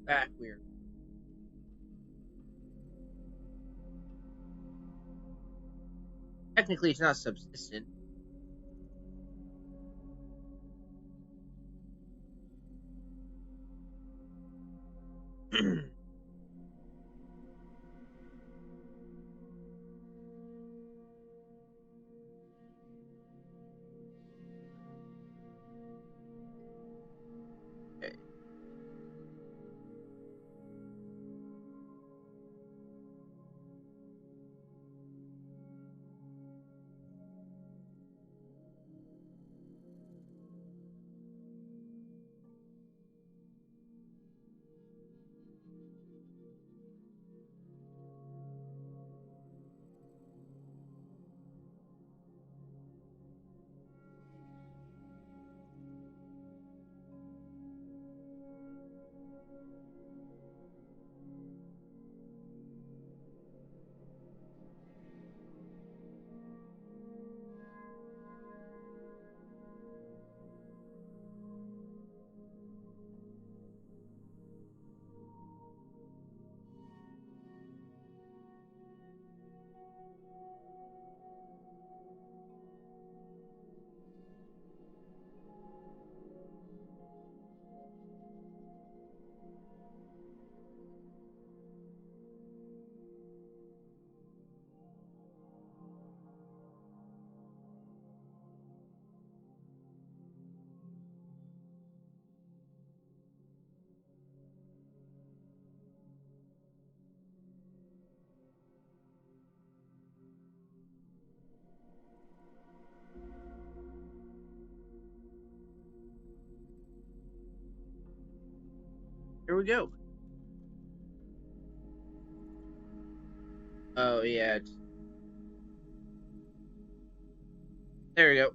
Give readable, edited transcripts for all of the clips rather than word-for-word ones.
Back weird. Technically, it's not subsistent. Okay, here we go. Oh yeah, there we go.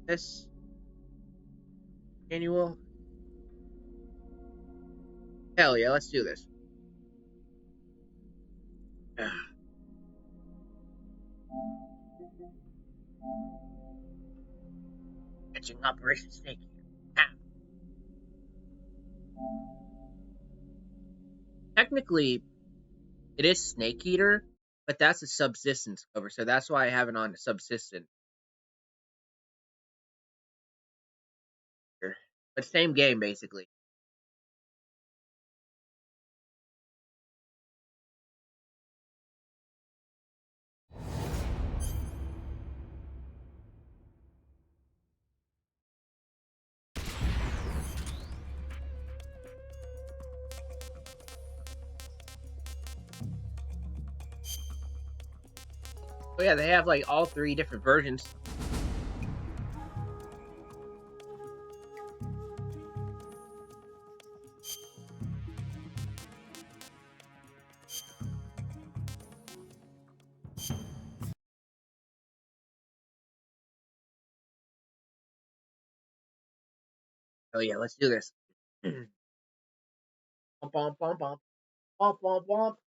This annual. Hell yeah, let's do this. Catching Operation Snake. Ah. Technically, it is Snake Eater, but that's a subsistence cover, so that's why I have it on subsistent. But same game basically. Oh yeah, they have like all three different versions. Oh yeah, let's do this. Bump, bump, bump, bump, bump, bump, bump.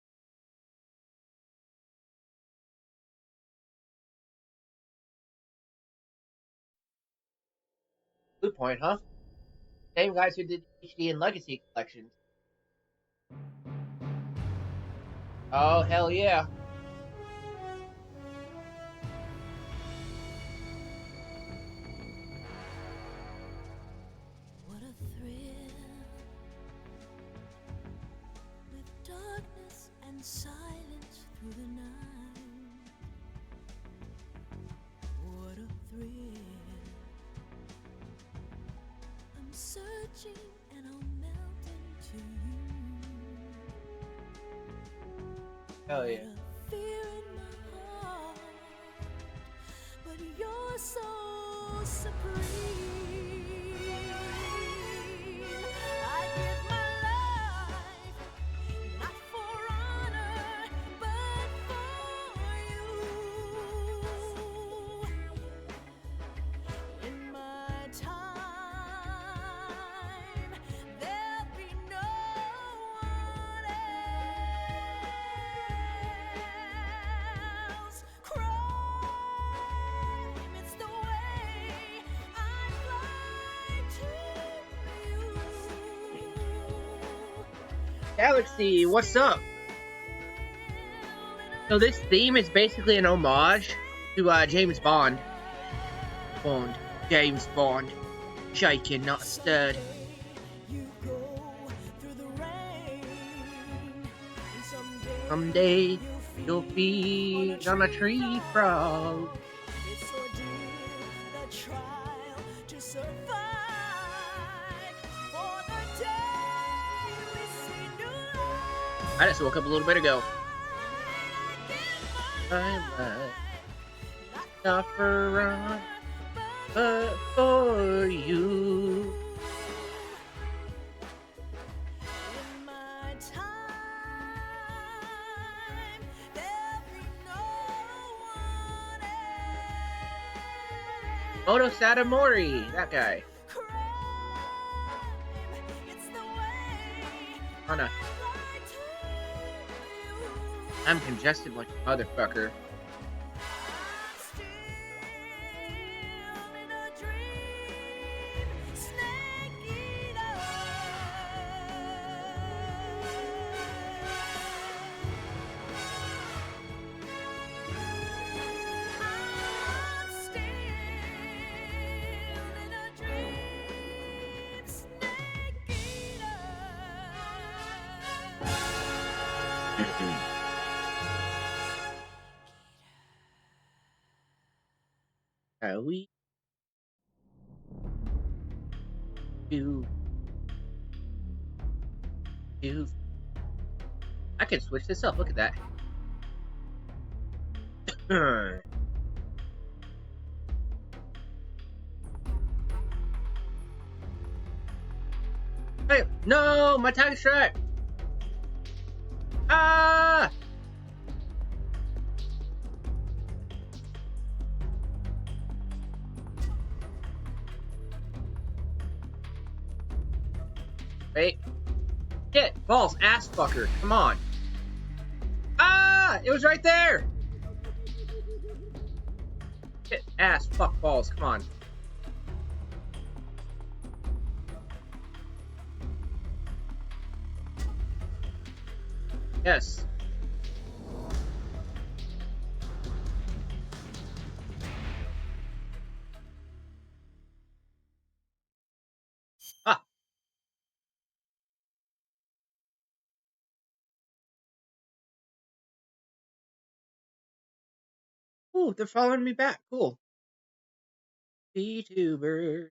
Good point, huh? Same guys who did HD and Legacy collections. Oh hell yeah! What a thrill with darkness and silence through the night. What a thrill. I'm searching and I'll melt into you. Hell yeah! What a fear in my heart, but you're so supreme. I give my life not for honor, but for you. In my time, there'll be no one else. Crime, it's the way I fly. Galaxy, what's up? So this theme is basically an homage to James Bond. James Bond. Shaken, not stirred. Someday you'll feed on a tree frog. I just woke up a little bit ago. I might not run, but for you. Moto Satomori, that guy. Anna. I'm congested like a motherfucker. We do. I can switch this up. Look at that. Hey, no, my tiger strike. Ah! Wait. Shit, balls, ass fucker. Come on. Ah! It was right there. Shit, ass, fuck, balls. Come on. Yes. Ah. Ooh, they're following me back. Cool. VTuber.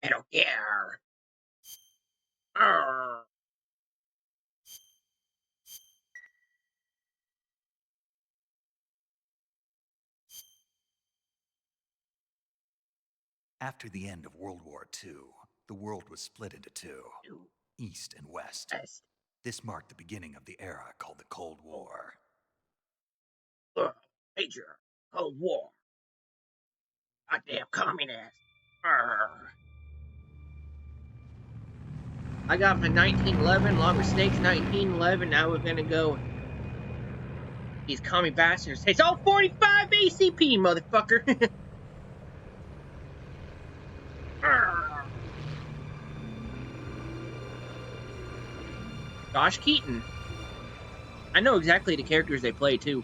I don't care. Arr. After the end of World War II, the world was split into two, East and West. Yes. This marked the beginning of the era called the Cold War. Major Cold War. Goddamn communist. Arr. I got my 1911 along with Snake's 1911. Now we're gonna go. These commie bastards. It's all 45 ACP, motherfucker. Josh Keaton. I know exactly the characters they play too.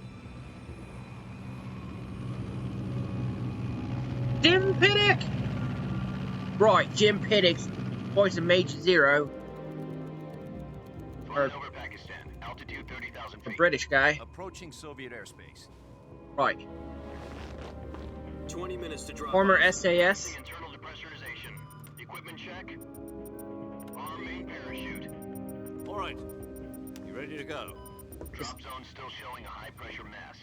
Jim Piddock! Right, Jim Piddock's voice of Mage Zero. Or over Pakistan, altitude 30,000 the feet. British guy. Approaching Soviet airspace. Right. 20 minutes to drop. Former off. SAS. Internal depressurization. Equipment check. Arm main parachute. All right. You ready to go? Drop zone still showing a high pressure mass.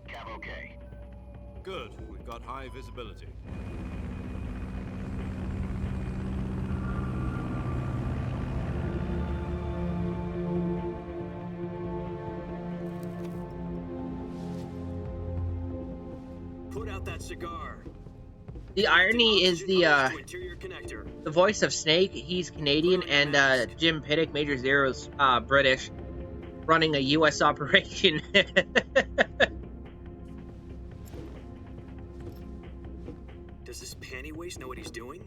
Cav okay. Good. We've got high visibility. Put out that cigar. The irony is To interior connector. the voice of Snake, he's Canadian, and Jim Piddock, Major Zero's British, running a U.S. operation. Does this panty waste know what he's doing?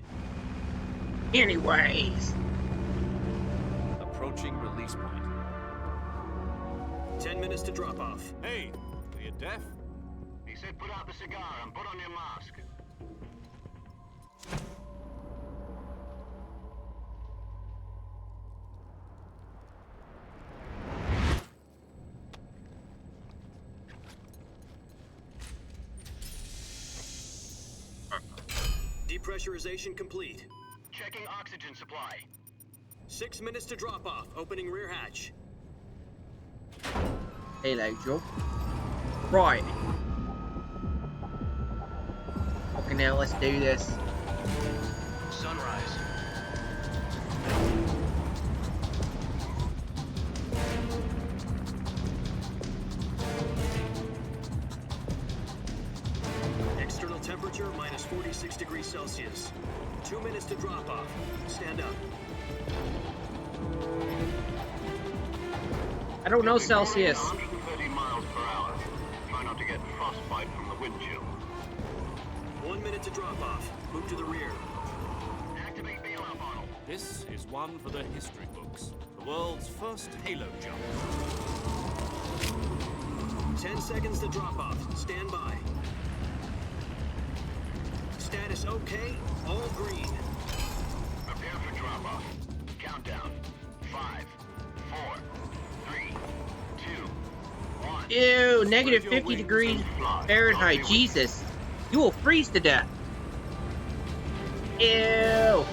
Anyways. Approaching release point. 10 minutes to drop off. Hey, are you deaf? He said put out the cigar and put on your mask. Depressurization complete. Checking oxygen supply. 6 minutes to drop off. Opening rear hatch. Hello, Joe. Right. Okay, now let's do this. Sunrise. External temperature minus 46 degrees Celsius. 2 minutes to drop off. Stand up. I don't know Celsius. 130 miles per hour. Try not to get frostbite from the wind chill. 1 minute to drop off. Move to the rear. Activate bailout model. This is one for the history books. The world's first halo jump. 10 seconds to drop off. Stand by. Status okay. All green. Prepare for drop off. Countdown. 5, 4, 3, 2, 1. Ew, negative 50 degrees Fahrenheit. Jesus. You will freeze to death. Ew.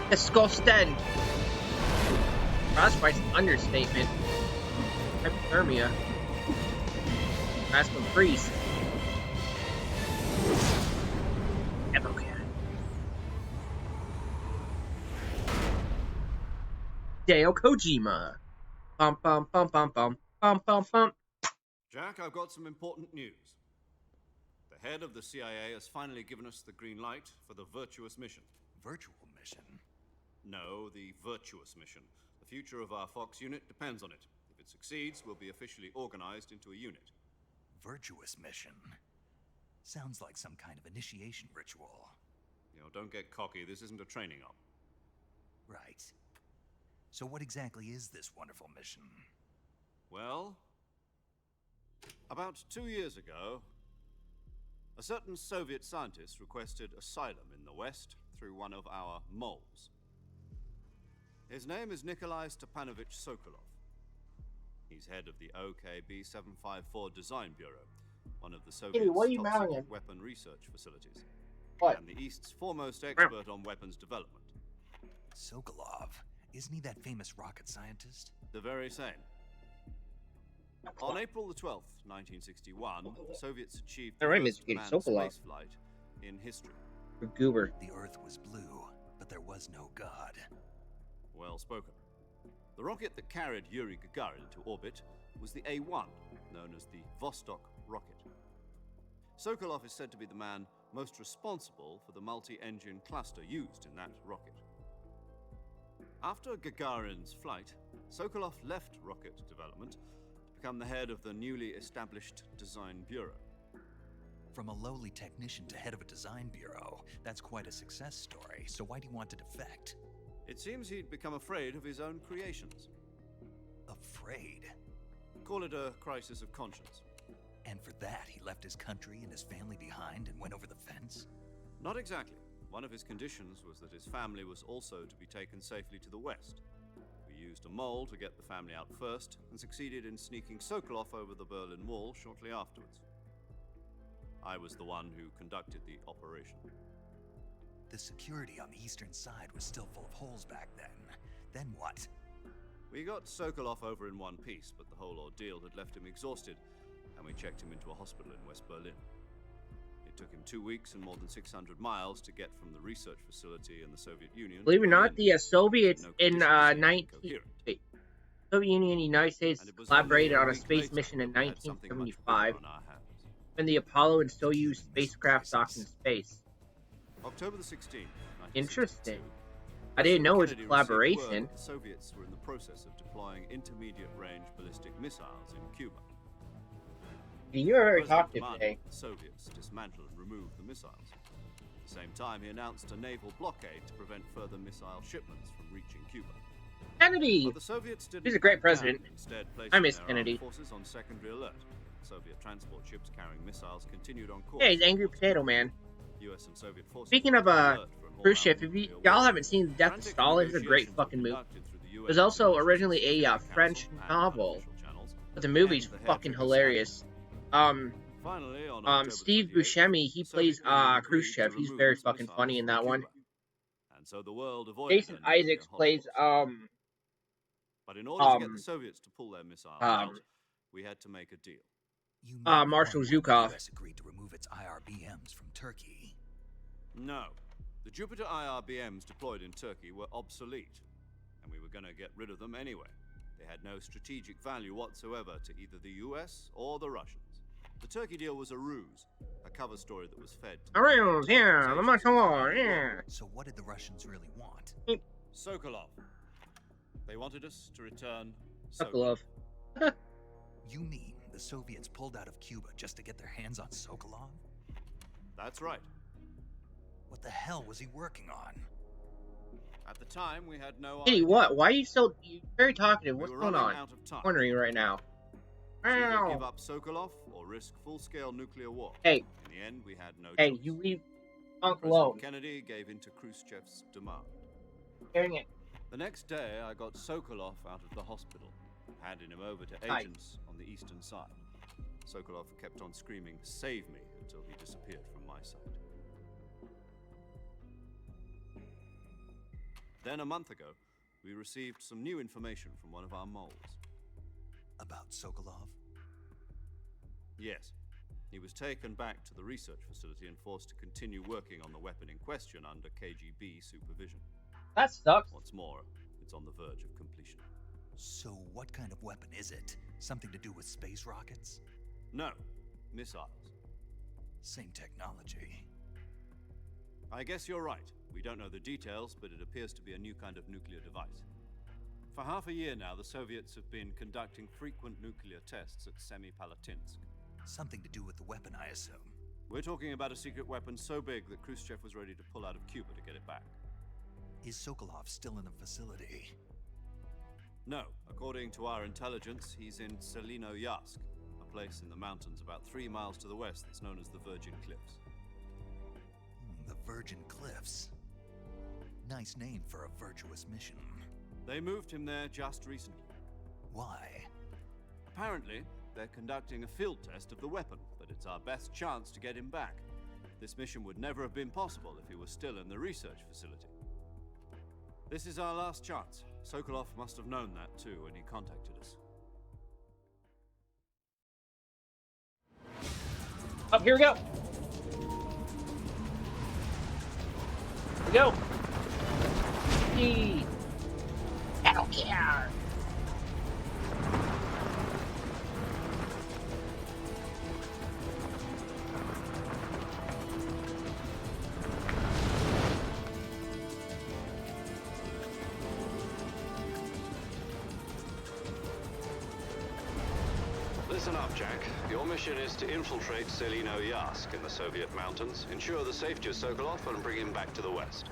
Disgusting. Frostbite's an understatement. Hypothermia. That's when freeze. Evocat. Dale Kojima. Bum bum bum bum bum bum bum bum. Jack, I've got some important news. The head of the CIA has finally given us the green light for the virtuous mission. Virtual mission? No, the virtuous mission. The future of our Fox unit depends on it. If it succeeds, we'll be officially organized into a unit. Virtuous mission? Sounds like some kind of initiation ritual. You know, don't get cocky. This isn't a training op. Right. So what exactly is this wonderful mission? Well, about 2 years ago, a certain Soviet scientist requested asylum in the West through one of our moles. His name is Nikolai Stepanovich Sokolov. He's head of the OKB-754 Design Bureau, one of the Soviet's what are you top mouthing? secret weapon research facilities, What? and the East's foremost expert on weapons development. Sokolov? Isn't he that famous rocket scientist? The very same. On April the 12th, 1961, the Soviets achieved the All right, first Mr. manned Sokolov. spaceflight in history. For Goober. The Earth was blue, but there was no God. Well spoken. The rocket that carried Yuri Gagarin into orbit was the A-1, known as the Vostok rocket. Sokolov is said to be the man most responsible for the multi-engine cluster used in that rocket. After Gagarin's flight, Sokolov left rocket development to become the head of the newly established Design Bureau. From a lowly technician to head of a design bureau, that's quite a success story, so why do you want to defect? It seems he'd become afraid of his own creations. Afraid? Call it a crisis of conscience. And for that, he left his country and his family behind and went over the fence? Not exactly. One of his conditions was that his family was also to be taken safely to the west. We used a mole to get the family out first, and succeeded in sneaking Sokolov over the Berlin Wall shortly afterwards. I was the one who conducted the operation. The security on the eastern side was still full of holes back then. Then what? We got Sokolov over in one piece, but the whole ordeal had left him exhausted, and we checked him into a hospital in West Berlin. It took him 2 weeks and more than 600 miles to get from the research facility in the Soviet Union. Believe it or not, the Soviets No in conditions seemed coherent. Soviet Union and the United States And it was collaborated only on a week space later mission in we had something much bigger 1975. on our hands. when the Apollo and Soyuz spacecraft docked in space. October the 16th, 1962. Interesting. I didn't know it was a Kennedy received collaboration. word that the Soviets were in the process of deploying intermediate-range ballistic missiles in Cuba. You were very President talkative demanded today. that the Soviets dismantle and remove the missiles. At the same time, he announced a naval blockade to prevent further missile shipments from reaching Cuba. Kennedy! But the Soviets didn't He's a great back down, president. instead placing I miss their Kennedy. armed forces on secondary alert. Soviet transport ships carrying missiles continued on course. Yeah, he's Angry Potato Man. US and Soviet forces Speaking of were on alert for an Khrushchev, all-out if nuclear y'all war. haven't seen The Death of Frantic Stalin, it's a great negotiations fucking were movie. conducted through the It was US also and originally a Security French Council and novel, unofficial channels, but the movie's and the fucking hair-trigger hilarious. Finally, on October Steve 28th, Buscemi, he the plays Soviet Union agreed Khrushchev. to He's remove very its fucking missiles funny in from that one. Cuba. And so the world avoided Jason a nuclear Isaacs plays holocaust. But in order to get the Soviets to pull their missiles out, we had to make a deal. You mean Marshal when the Zhukov. US agreed to remove its IRBMs from Turkey. No. The Jupiter IRBMs deployed in Turkey were obsolete, and we were going to get rid of them anyway. They had no strategic value whatsoever to either the US or the Russians. The Turkey deal was a ruse, a cover story that was fed to Arrows, yeah, the much war, yeah. So what did the Russians really want? Sokolov. They wanted us to return Sokolov. You mean the Soviets pulled out of Cuba just to get their hands on Sokolov? That's right. What the hell was he working on? At the time, we had no Kitty, idea. what? Why are you so very talkative? We What's were going running on? out of time. Wondering right now. Either give Ow. up Sokolov or risk full-scale nuclear war. Hey, In the end, we had no hey, choice. you leave Punk President alone. Kennedy gave in to Khrushchev's demand. Hearing it. The next day, I got Sokolov out of the hospital, handing him over to Hi. agents on the eastern side. Sokolov kept on screaming, "Save me," until he disappeared from my sight. Then, a month ago, we received some new information from one of our moles. About Sokolov? Yes. He was taken back to the research facility and forced to continue working on the weapon in question under KGB supervision. That sucks. What's more, it's on the verge of completion. So what kind of weapon is it? Something to do with space rockets? No, missiles. Same technology. I guess you're right. We don't know the details, but it appears to be a new kind of nuclear device. For half a year now, the Soviets have been conducting frequent nuclear tests at Semipalatinsk. Something to do with the weapon, I assume. We're talking about a secret weapon so big that Khrushchev was ready to pull out of Cuba to get it back. Is Sokolov still in the facility? No, according to our intelligence, he's in Selino-Yarsk, a place in the mountains about 3 miles to the west that's known as the Virgin Cliffs. The Virgin Cliffs. Nice name for a virtuous mission. They moved him there just recently. Why? Apparently, they're conducting a field test of the weapon, but it's our best chance to get him back. This mission would never have been possible if he was still in the research facility. This is our last chance. Sokolov must have known that too when he contacted us. Up, here we go. Here we go. Yee. I don't care. Listen up, Jack. Your mission is to infiltrate Selino-Yarsk in the Soviet mountains, ensure the safety of Sokolov, and bring him back to the west.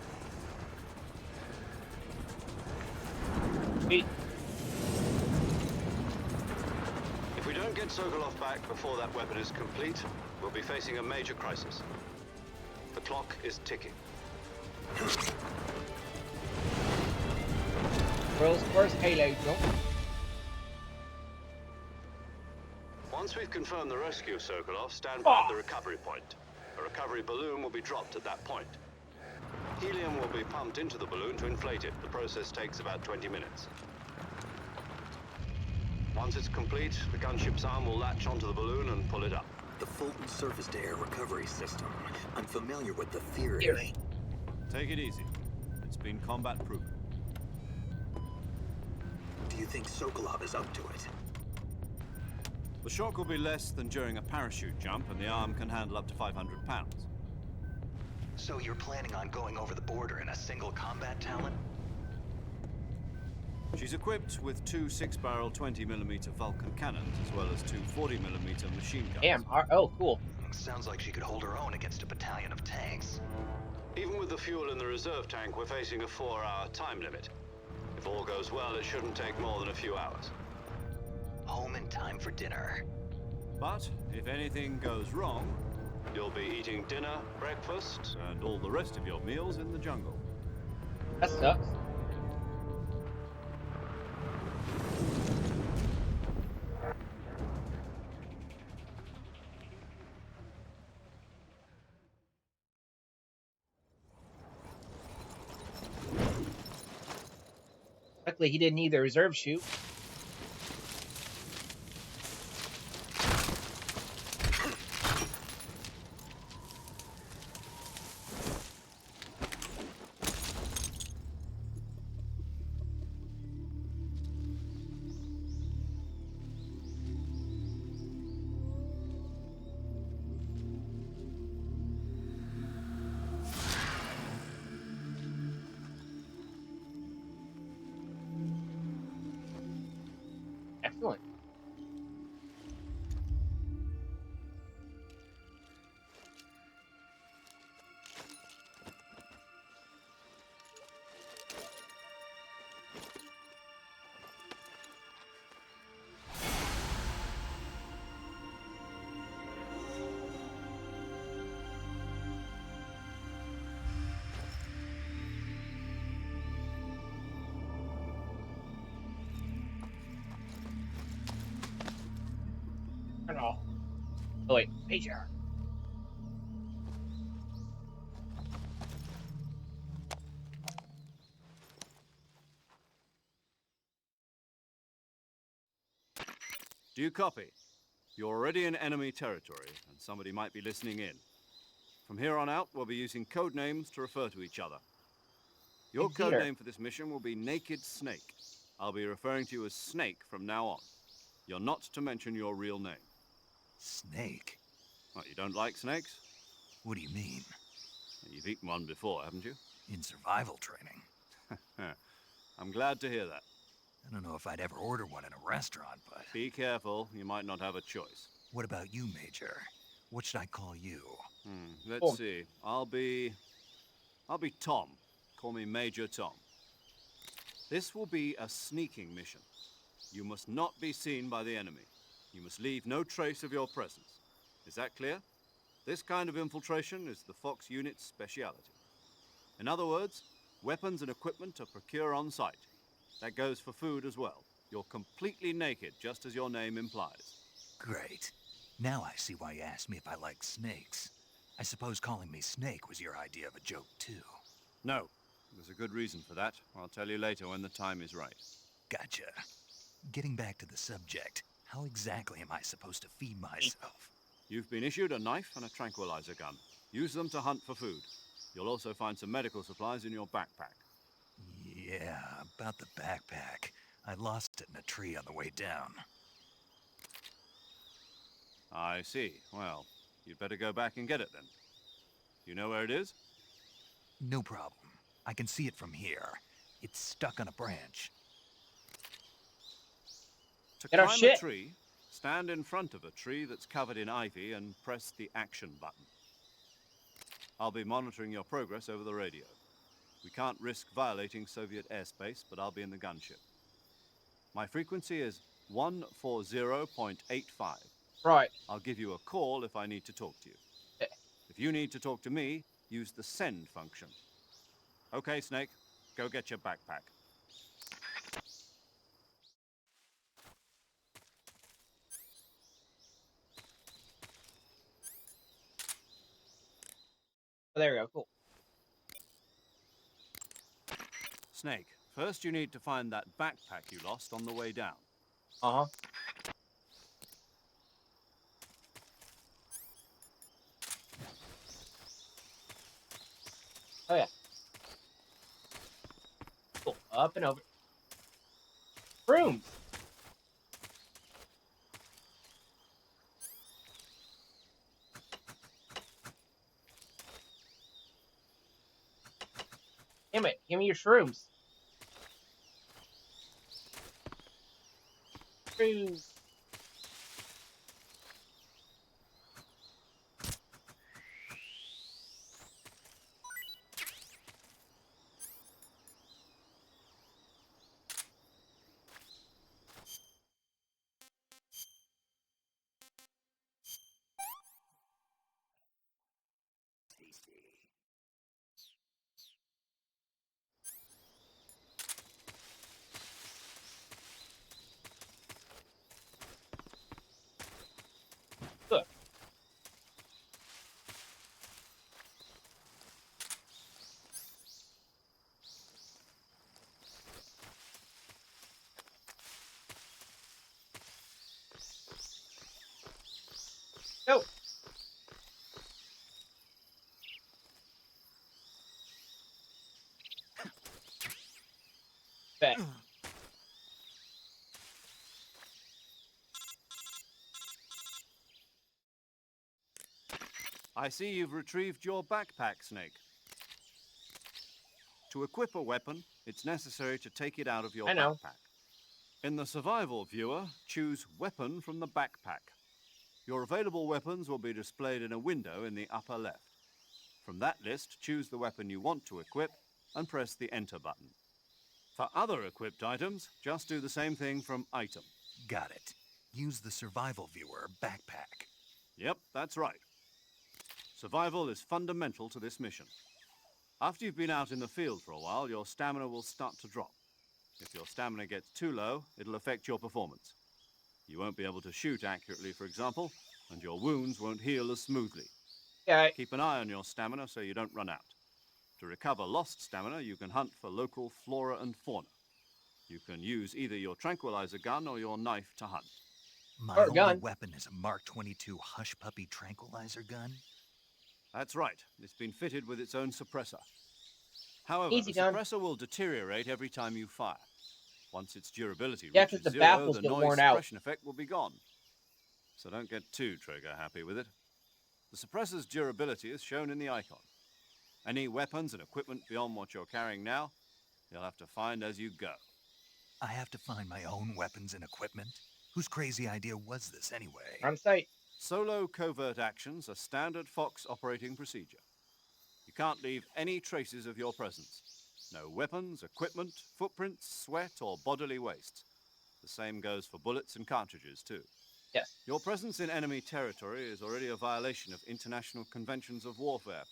Wait. If we don't get Sokolov back before that weapon is complete, we'll be facing a major crisis. The clock is ticking. World's first Halo jump. Once we've confirmed the rescue of Sokolov, stand by at the recovery point. A recovery balloon will be dropped at that point. Helium will be pumped into the balloon to inflate it. The process takes about 20 minutes. Once it's complete, the gunship's arm will latch onto the balloon and pull it up. The Fulton surface-to-air recovery system. I'm familiar with the theory. Take it easy. It's been combat-proven. Do you think Sokolov is up to it? The shock will be less than during a parachute jump, and the arm can handle up to 500 pounds. So you're planning on going over the border in a single combat Talon? She's equipped with two 6-barrel 20mm Vulcan cannons, as well as two 40mm machine guns. Damn. Oh, cool. Sounds like she could hold her own against a battalion of tanks. Even with the fuel in the reserve tank, we're facing a 4-hour time limit. If all goes well, it shouldn't take more than a few hours. Home in time for dinner. But if anything goes wrong, you'll be eating dinner, breakfast, and all the rest of your meals in the jungle. That sucks. Luckily, he didn't need the reserve chute. Excellent. Turn off. Oh wait, pager. Do you copy? You're already in enemy territory, and somebody might be listening in. From here on out, we'll be using code names to refer to each other. Your code name for this mission will be Naked Snake. I'll be referring to you as Snake from now on. You're not to mention your real name. Snake? What, you don't like snakes? What do you mean? You've eaten one before, haven't you? In survival training? I'm glad to hear that. I don't know if I'd ever order one in a restaurant, but... Be careful, you might not have a choice. What about you, Major? What should I call you? Let's see. I'll be Tom. Call me Major Tom. This will be a sneaking mission. You must not be seen by the enemy. You must leave no trace of your presence. Is that clear? This kind of infiltration is the Fox unit's speciality. In other words, weapons and equipment are procured on site. That goes for food as well. You're completely naked, just as your name implies. Great. Now I see why you asked me if I like snakes. I suppose calling me Snake was your idea of a joke, too. No. There's a good reason for that. I'll tell you later when the time is right. Gotcha. Getting back to the subject, how exactly am I supposed to feed myself? You've been issued a knife and a tranquilizer gun. Use them to hunt for food. You'll also find some medical supplies in your backpack. Yeah, about the backpack. I lost it in a tree on the way down. I see. Well, you'd better go back and get it then. You know where it is? No problem. I can see it from here. It's stuck on a branch. To Get our climb a shit. tree, stand in front of a tree that's covered in ivy and press the action button. I'll be monitoring your progress over the radio. We can't risk violating Soviet airspace, but I'll be in the gunship. My frequency is 140.85. Right. I'll give you a call if I need to talk to you. If you need to talk to me, use the send function. Okay, Snake, go get your backpack. Oh, there we go. Cool. Snake, first you need to find that backpack you lost on the way down. Uh-huh. Oh, yeah. Cool. Up and over. Brooms! Damn it, give me your shrooms. Shrooms. Look. Go. Bet. I see you've retrieved your backpack, Snake. To equip a weapon, it's necessary to take it out of your I know. backpack. In the survival viewer, choose Weapon from the backpack. Your available weapons will be displayed in a window in the upper left. From that list, choose the weapon you want to equip and press the Enter button. For other equipped items, just do the same thing from Item. Got it. Use the survival viewer backpack. Yep, that's right. Survival is fundamental to this mission. After you've been out in the field for a while, your stamina will start to drop. If your stamina gets too low, it'll affect your performance. You won't be able to shoot accurately, for example, and your wounds won't heal as smoothly. Yeah. Keep an eye on your stamina so you don't run out. To recover lost stamina, you can hunt for local flora and fauna. You can use either your tranquilizer gun or your knife to hunt. My Or only gun. weapon is a Mark 22 Hush Puppy tranquilizer gun. That's right. It's been fitted with its own suppressor. However, Easy the gun. suppressor will deteriorate every time you fire. Once its durability Yeah, 'cause reaches the zero, baffles the get noise worn out. suppression effect will be gone. So don't get too trigger happy with it. The suppressor's durability is shown in the icon. Any weapons and equipment beyond what you're carrying now, you'll have to find as you go. I have to find my own weapons and equipment? Whose crazy idea was this anyway? On site. Solo covert actions are standard Fox operating procedure. You can't leave any traces of your presence. No weapons, equipment, footprints, sweat, or bodily waste. The same goes for bullets and cartridges, too. Yes. Your presence in enemy territory is already a violation of international conventions of warfare.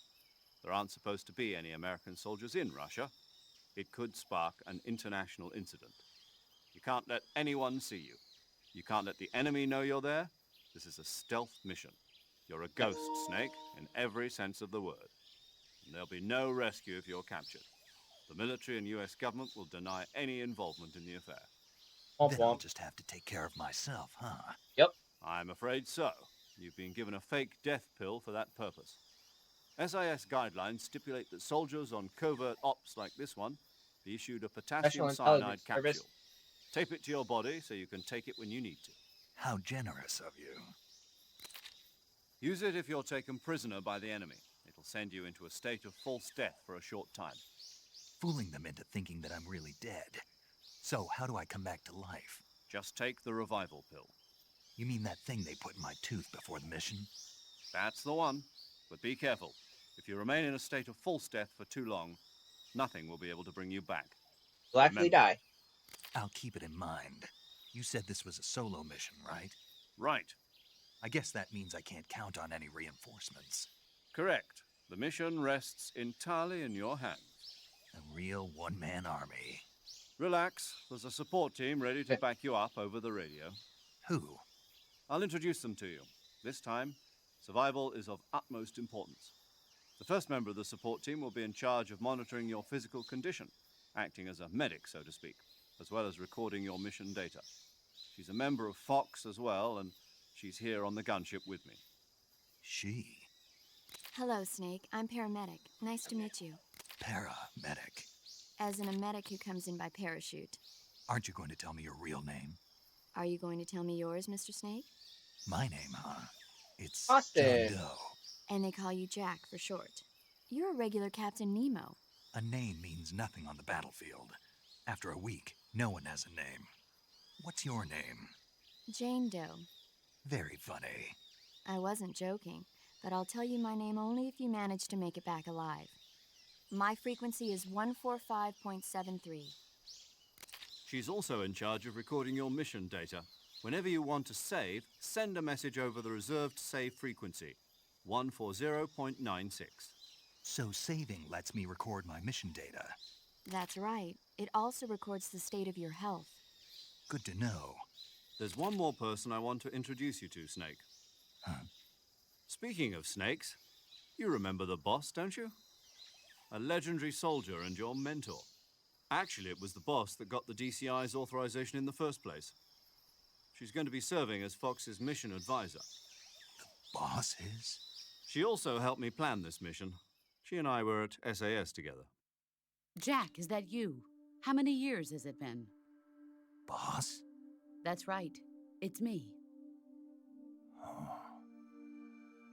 There aren't supposed to be any American soldiers in Russia. It could spark an international incident. You can't let anyone see you. You can't let the enemy know you're there. This is a stealth mission. You're a ghost, Snake, in every sense of the word. And there'll be no rescue if you're captured. The military and US government will deny any involvement in the affair. Womp Then I'll womp. just have to take care of myself, huh? Yep. I'm afraid so. You've been given a fake death pill for that purpose. SIS guidelines stipulate that soldiers on covert ops like this one be issued a potassium Special cyanide Intelligence capsule. Service. Tape it to your body so you can take it when you need to. How generous of you. Use it if you're taken prisoner by the enemy. It'll send you into a state of false death for a short time. Fooling them into thinking that I'm really dead. So, how do I come back to life? Just take the revival pill. You mean that thing they put in my tooth before the mission? That's the one. But be careful. If you remain in a state of false death for too long, nothing will be able to bring you back. You'll actually Remember. die. I'll keep it in mind. You said this was a solo mission, right? Right. I guess that means I can't count on any reinforcements. Correct. The mission rests entirely in your hands. A real one-man army. Relax. There's a support team ready to back you up over the radio. Who? I'll introduce them to you. This time, survival is of utmost importance. The first member of the support team will be in charge of monitoring your physical condition, acting as a medic, so to speak, as well as recording your mission data. She's a member of Fox as well, and she's here on the gunship with me. She. Hello, Snake. I'm paramedic. Nice to meet you. Paramedic. As in a medic who comes in by parachute. Aren't you going to tell me your real name? Are you going to tell me yours, Mr. Snake? My name, huh? It's Austin. John Doe. And they call you Jack for short. You're a regular Captain Nemo. A name means nothing on the battlefield. After a week, no one has a name. What's your name? Jane Doe. Very funny. I wasn't joking, but I'll tell you my name only if you manage to make it back alive. My frequency is 145.73. She's also in charge of recording your mission data. Whenever you want to save, send a message over the reserved save frequency, 140.96. So saving lets me record my mission data. That's right. It also records the state of your health. Good to know. There's one more person I want to introduce you to, Snake. Huh? Speaking of snakes, you remember the boss, don't you? A legendary soldier and your mentor. Actually, it was the boss that got the DCI's authorization in the first place. She's going to be serving as Fox's mission advisor. Boss is? She also helped me plan this mission. She and I were at SAS together. Jack, is that you? How many years has it been? Boss? That's right. It's me. Oh.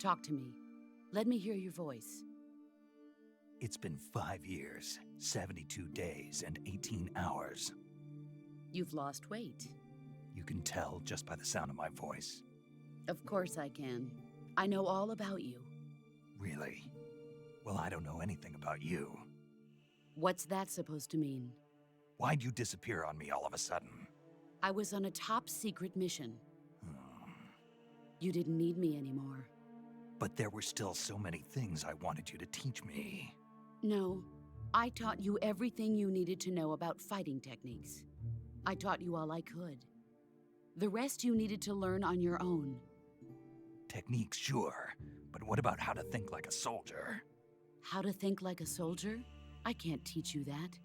Talk to me. Let me hear your voice. It's been 5 years, 72 days, and 18 hours. You've lost weight. You can tell just by the sound of my voice. Of course I can. I know all about you. Really? Well, I don't know anything about you. What's that supposed to mean? Why'd you disappear on me all of a sudden? I was on a top-secret mission. Hmm. You didn't need me anymore. But there were still so many things I wanted you to teach me. No, I taught you everything you needed to know about fighting techniques. I taught you all I could. The rest you needed to learn on your own. Techniques, sure. But what about how to think like a soldier? How to think like a soldier? I can't teach you that.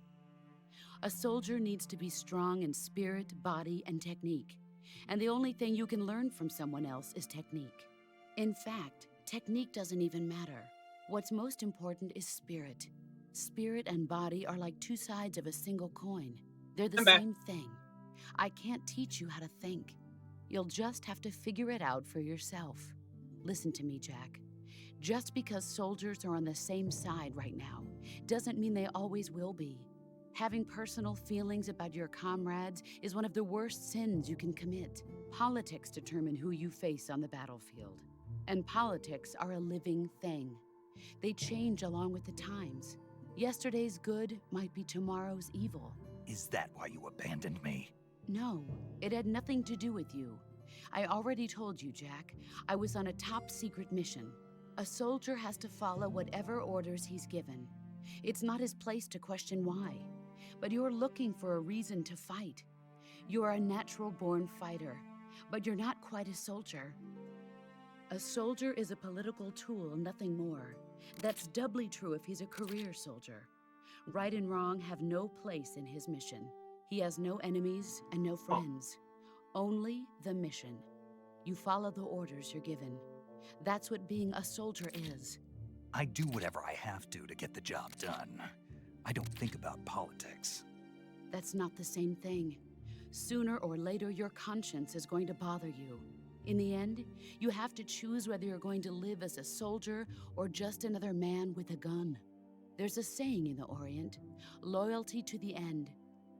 A soldier needs to be strong in spirit, body, and technique. And the only thing you can learn from someone else is technique. In fact, technique doesn't even matter. What's most important is spirit. Spirit and body are like two sides of a single coin. They're the same thing. I can't teach you how to think. You'll just have to figure it out for yourself. Listen to me, Jack. Just because soldiers are on the same side right now doesn't mean they always will be. Having personal feelings about your comrades is one of the worst sins you can commit. Politics determine who you face on the battlefield. And politics are a living thing. They change along with the times. Yesterday's good might be tomorrow's evil. Is that why you abandoned me? No, it had nothing to do with you. I already told you, Jack. I was on a top-secret mission. A soldier has to follow whatever orders he's given. It's not his place to question why. But you're looking for a reason to fight. You're a natural-born fighter, but you're not quite a soldier. A soldier is a political tool, nothing more. That's doubly true if he's a career soldier. Right and wrong have no place in his mission. He has no enemies and no friends. Only the mission. You follow the orders you're given. That's what being a soldier is. I do whatever I have to get the job done. I don't think about politics. That's not the same thing. Sooner or later, your conscience is going to bother you. In the end, you have to choose whether you're going to live as a soldier or just another man with a gun. There's a saying in the Orient, loyalty to the end.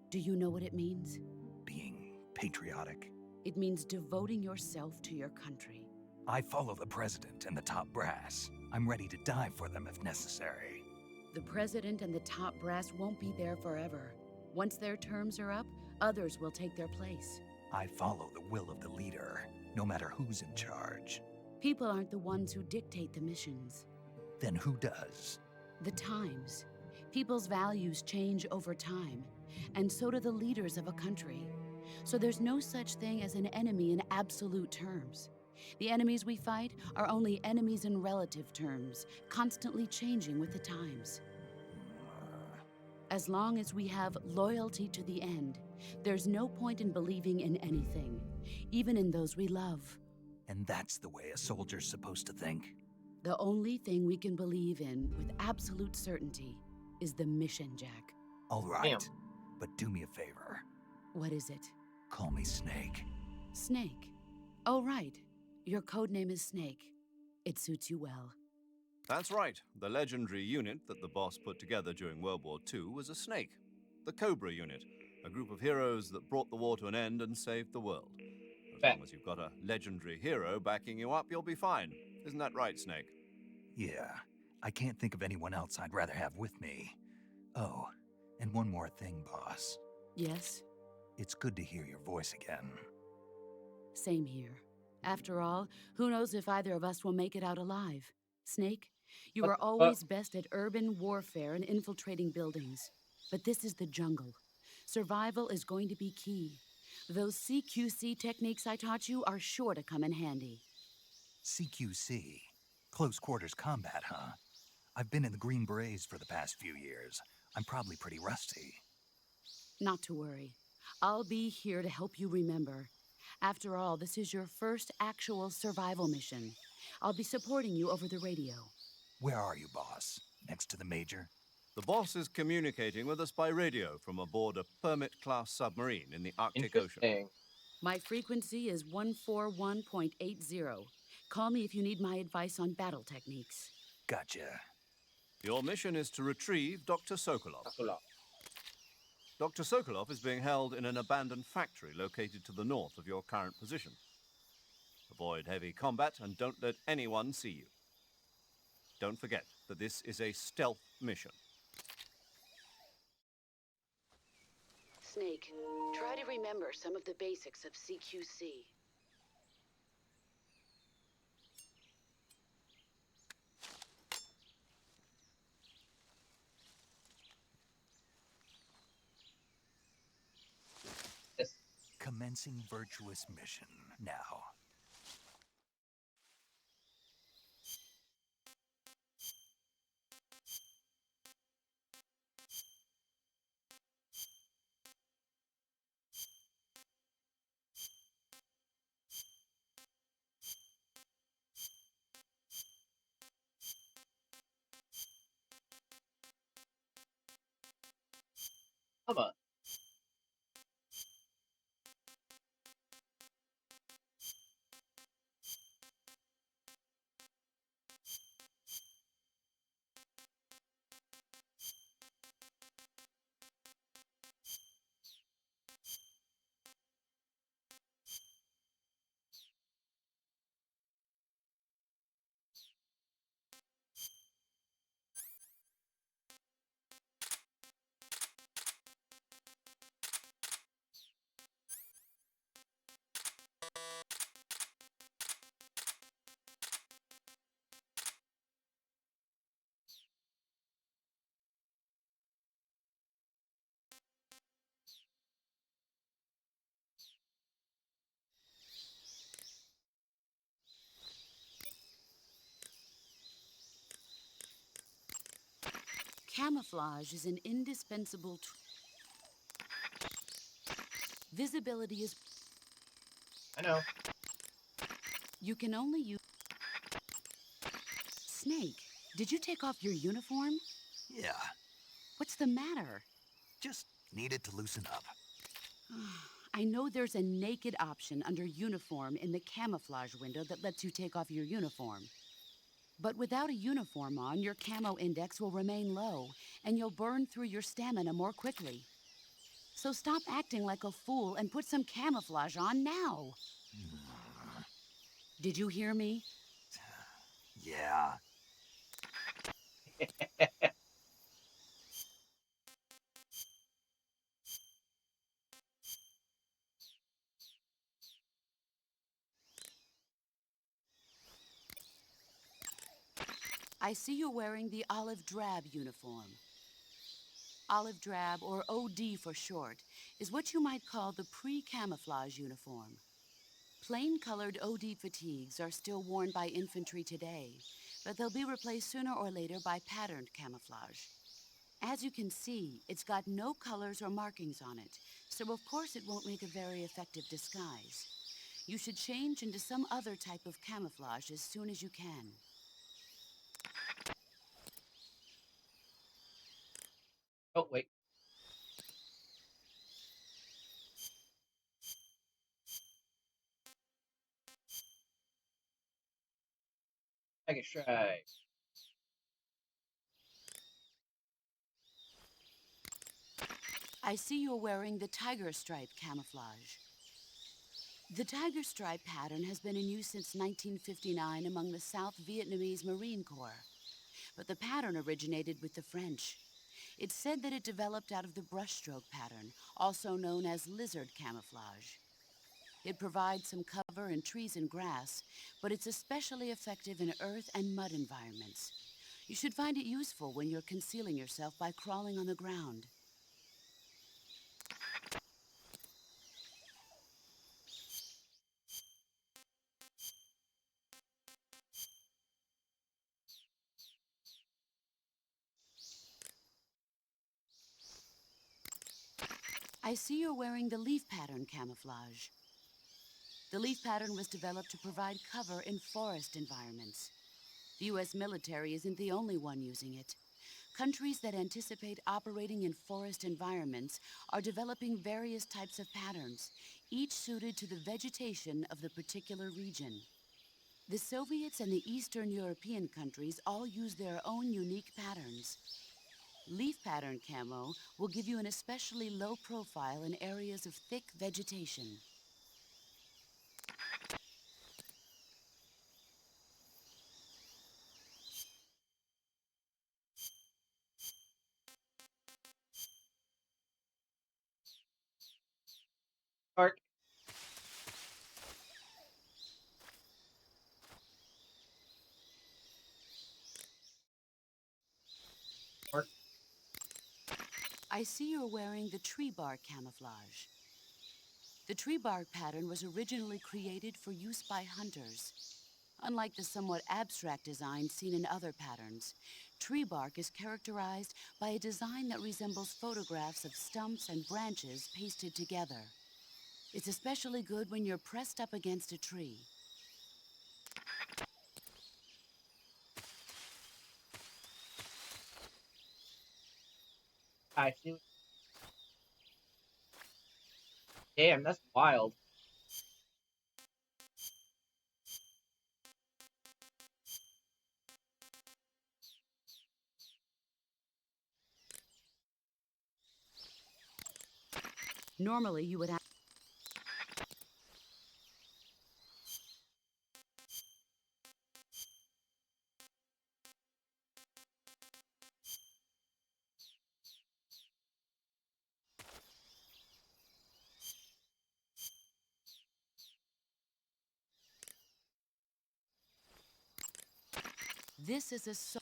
Do you know what it means? Being patriotic. It means devoting yourself to your country. I follow the president and the top brass. I'm ready to die for them if necessary. The president and the top brass won't be there forever. Once their terms are up, others will take their place. I follow the will of the leader, no matter who's in charge. People aren't the ones who dictate the missions. Then who does? The times. People's values change over time, and so do the leaders of a country. So there's no such thing as an enemy in absolute terms. The enemies we fight are only enemies in relative terms, constantly changing with the times. As long as we have loyalty to the end, there's no point in believing in anything, even in those we love. And that's the way a soldier's supposed to think? The only thing we can believe in with absolute certainty is the mission, Jack. All right, Damn. but do me a favor. What is it? Call me Snake. Snake. Oh, right. Your code name is Snake. It suits you well. That's right. The legendary unit that the boss put together during World War II was a snake. The Cobra unit, a group of heroes that brought the war to an end and saved the world. As Bet. long as you've got a legendary hero backing you up, you'll be fine. Isn't that right, Snake? Yeah, I can't think of anyone else I'd rather have with me. Oh, and one more thing, boss. Yes, It's good to hear your voice again. same here. After all, who knows if either of us will make it out alive? Snake, you What are the fuck? always best at urban warfare and infiltrating buildings. But this is the jungle. Survival is going to be key. Those CQC techniques I taught you are sure to come in handy. CQC. Close quarters combat, huh? I've been in the Green Berets for the past few years. I'm probably pretty rusty. Not to worry. I'll be here to help you remember. After all, this is your first actual survival mission. I'll be supporting you over the radio. Where are you, boss? Next to the Major? The boss is communicating with us by radio from aboard a Permit-class submarine in the Arctic Ocean. Interesting. My frequency is 141.80. Call me if you need my advice on battle techniques. Gotcha. Your mission is to retrieve Dr. Sokolov. Sokolov. Dr. Sokolov is being held in an abandoned factory located to the north of your current position. Avoid heavy combat and don't let anyone see you. Don't forget that this is a stealth mission. Snake, try to remember some of the basics of CQC. Yes. Commencing virtuous mission now. Come on. Camouflage is an indispensable visibility is... I know. You can only use... Snake, did you take off your uniform? Yeah, What's the matter? just needed to loosen up. I know there's a naked option under uniform in the camouflage window that lets you take off your uniform. But without a uniform on, your camo index will remain low, and you'll burn through your stamina more quickly. So stop acting like a fool and put some camouflage on now. Did you hear me? Yeah. I see you wearing the olive drab uniform. Olive drab, or OD for short, is what you might call the pre-camouflage uniform. Plain-colored OD fatigues are still worn by infantry today, but they'll be replaced sooner or later by patterned camouflage. As you can see, it's got no colors or markings on it, so of course it won't make a very effective disguise. You should change into some other type of camouflage as soon as you can. Oh, wait. I can try. I see you're wearing the tiger stripe camouflage. The tiger stripe pattern has been in use since 1959 among the South Vietnamese Marine Corps. But the pattern originated with the French. It's said that it developed out of the brushstroke pattern, also known as lizard camouflage. It provides some cover in trees and grass, but it's especially effective in earth and mud environments. You should find it useful when you're concealing yourself by crawling on the ground. I see you're wearing the leaf pattern camouflage. The leaf pattern was developed to provide cover in forest environments. The U.S. military isn't the only one using it. Countries that anticipate operating in forest environments are developing various types of patterns, each suited to the vegetation of the particular region. The Soviets and the Eastern European countries all use their own unique patterns. Leaf pattern camo will give you an especially low profile in areas of thick vegetation. Park. Park. I see you're wearing the tree bark camouflage. The tree bark pattern was originally created for use by hunters. Unlike the somewhat abstract design seen in other patterns, tree bark is characterized by a design that resembles photographs of stumps and branches pasted together. It's especially good when you're pressed up against a tree. I see. Damn, that's wild. Normally, you would have... This is a...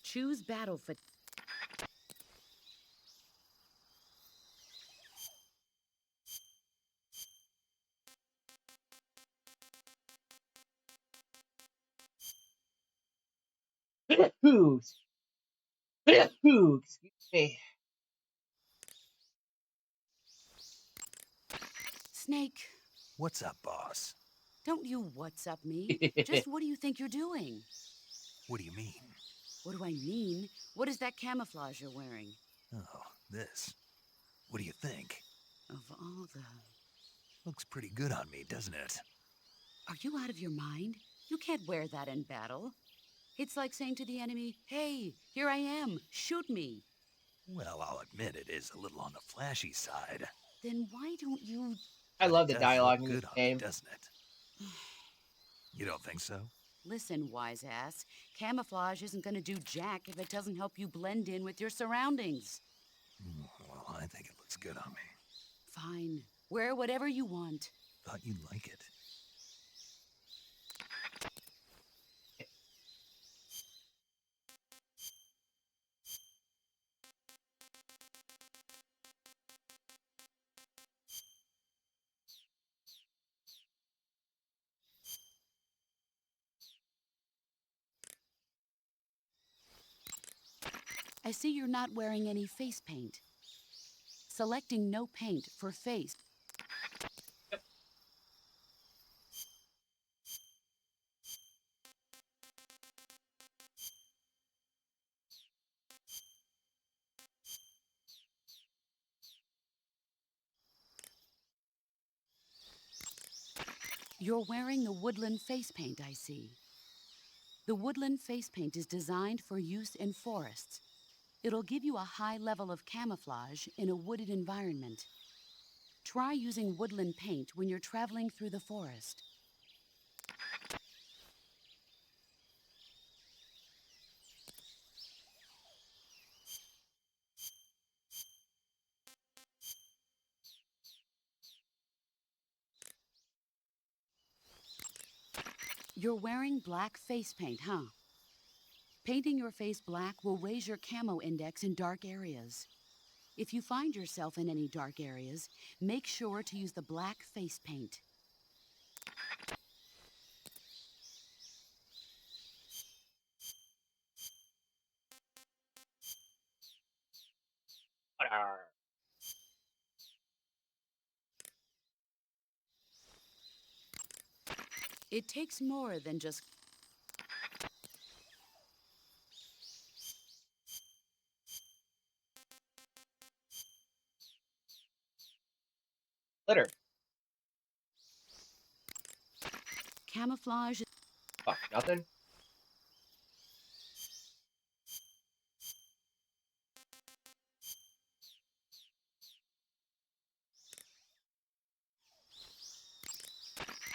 Choose battle for... Who? Who? Excuse me. Snake, What's up, boss? don't you what's-up me. Just what do you think you're doing? What do you mean? What do I mean? What is that camouflage you're wearing? Oh, this. What do you think? Of all the... Looks pretty good on me, doesn't it? Are you out of your mind? You can't wear that in battle. It's like saying to the enemy, hey, here I am, shoot me. Well, I'll admit it is a little on the flashy side. Then why don't you... I But love it the does look dialogue in this good on me, game. doesn't it? You don't think so? Listen, wise ass, camouflage isn't gonna do jack if it doesn't help you blend in with your surroundings. Well, I think it looks good on me. Fine, wear whatever you want. Thought you'd like it. I see you're not wearing any face paint. Selecting no paint for face. You're wearing the woodland face paint, I see. The woodland face paint is designed for use in forests. It'll give you a high level of camouflage in a wooded environment. Try using woodland paint when you're traveling through the forest. You're wearing black face paint, huh? Painting your face black will raise your camo index in dark areas. If you find yourself in any dark areas, make sure to use the black face paint. It takes more than just... Litter. Camouflage. Fuck, nothing.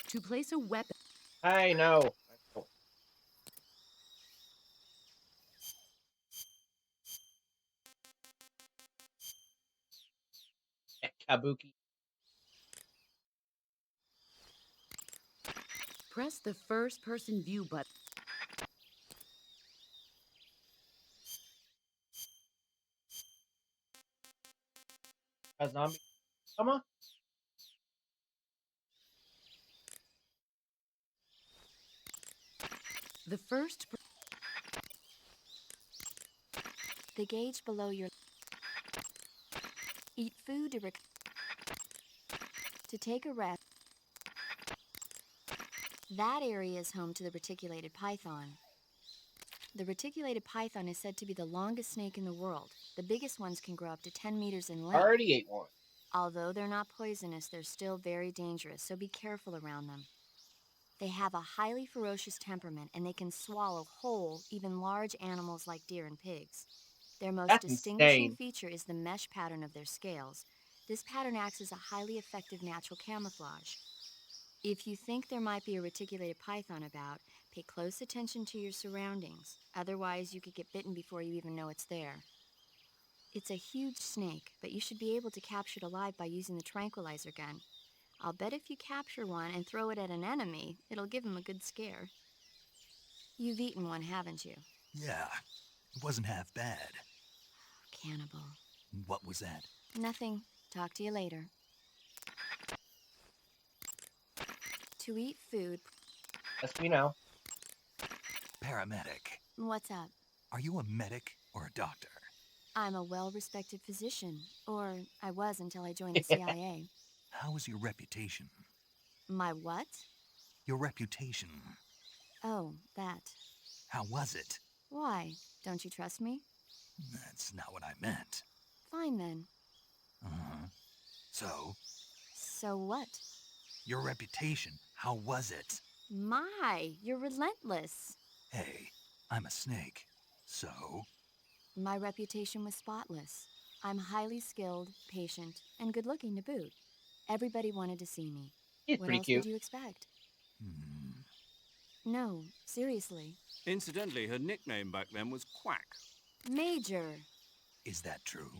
To place a weapon... I know. Kabuki. Press the first-person view button. A zombie. Come on. The first... The gauge below your... Eat food to take a rest. That area is home to the reticulated python. The reticulated python is said to be the longest snake in the world. The biggest ones can grow up to 10 meters in length. Already ate one. Although they're not poisonous, they're still very dangerous, so be careful around them. They have a highly ferocious temperament, and they can swallow whole, even large animals like deer and pigs. Their most That's distinguishing insane. feature is the mesh pattern of their scales. This pattern acts as a highly effective natural camouflage. If you think there might be a reticulated python about, pay close attention to your surroundings. Otherwise, you could get bitten before you even know it's there. It's a huge snake, but you should be able to capture it alive by using the tranquilizer gun. I'll bet if you capture one and throw it at an enemy, it'll give him a good scare. You've eaten one, haven't you? Yeah, it wasn't half bad. Cannibal. What was that? Nothing. Talk to you later. To eat food... Yes, we know. Paramedic. What's up? Are you a medic or a doctor? I'm a well-respected physician. Or I was until I joined the CIA. How is your reputation? My what? Your reputation. Oh, that. How was it? Why? Don't you trust me? That's not what I meant. Fine then. Uh-huh. So? So what? Your reputation. How was it? My, you're relentless. Hey, I'm a snake. So? My reputation was spotless. I'm highly skilled, patient, and good-looking to boot. Everybody wanted to see me. He's What pretty else cute. would you expect? No, seriously. Incidentally, her nickname back then was Quack. Major. Is that true?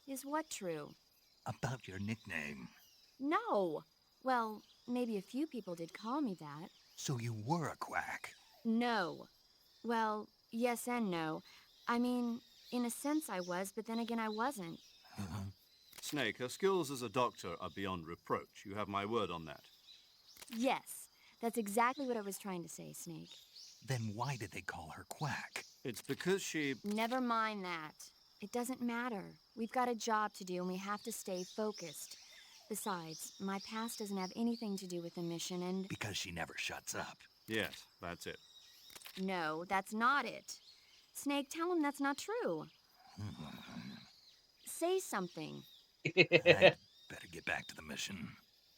Is what true? About your nickname. No. Well, maybe a few people did call me that. So you were a quack. No. Well, yes and no. I mean, in a sense I was, but then again I wasn't. Snake, her skills as a doctor are beyond reproach. You have my word on that. Yes, that's exactly what I was trying to say, Snake. Then why did they call her Quack? It's because she... Never mind that. It doesn't matter. We've got a job to do and we have to stay focused. Besides, my past doesn't have anything to do with the mission and... Because she never shuts up. Yes, that's it. No, that's not it. Snake, tell him that's not true. Say something. I'd better get back to the mission.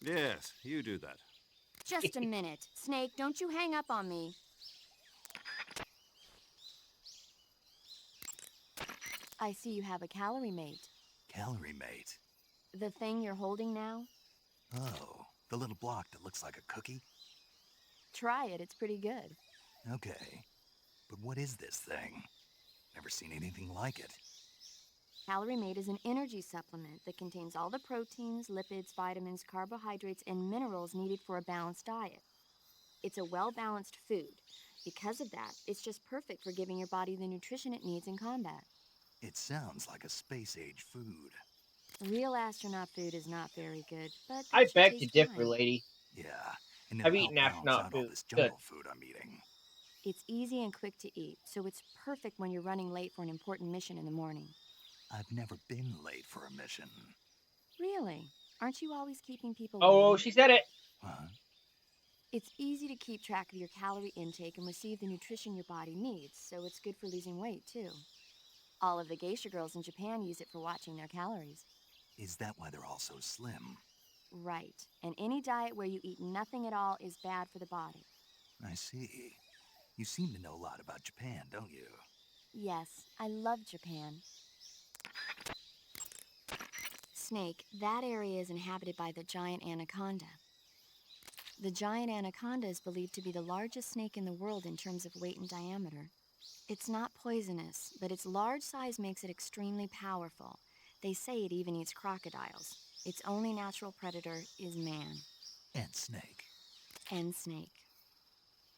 Yes, you do that. Just a minute. Snake, don't you hang up on me. I see you have a calorie mate. Calorie mate? The thing you're holding now? Oh, the little block that looks like a cookie? Try it, it's pretty good. Okay. But what is this thing? Never seen anything like it. Calorie Mate is an energy supplement that contains all the proteins, lipids, vitamins, carbohydrates, and minerals needed for a balanced diet. It's a well-balanced food. Because of that, it's just perfect for giving your body the nutrition it needs in combat. It sounds like a space-age food. Real astronaut food is not very good, but I that should beg to taste differ, fine. lady. Yeah, and I've it'll help eaten balance astronaut out all food. this Good. jungle food I'm eating. It's easy and quick to eat, so it's perfect when you're running late for an important mission in the morning. I've never been late for a mission. Really? Aren't you always keeping people Oh, waiting? she said it. Huh? It's easy to keep track of your calorie intake and receive the nutrition your body needs, so it's good for losing weight, too. All of the geisha girls in Japan use it for watching their calories. Is that why they're all so slim? Right. And any diet where you eat nothing at all is bad for the body. I see. You seem to know a lot about Japan, don't you? Yes, I love Japan. Snake, that area is inhabited by the giant anaconda. The giant anaconda is believed to be the largest snake in the world in terms of weight and diameter. It's not poisonous, but its large size makes it extremely powerful. They say it even eats crocodiles. Its only natural predator is man. And snake. And snake.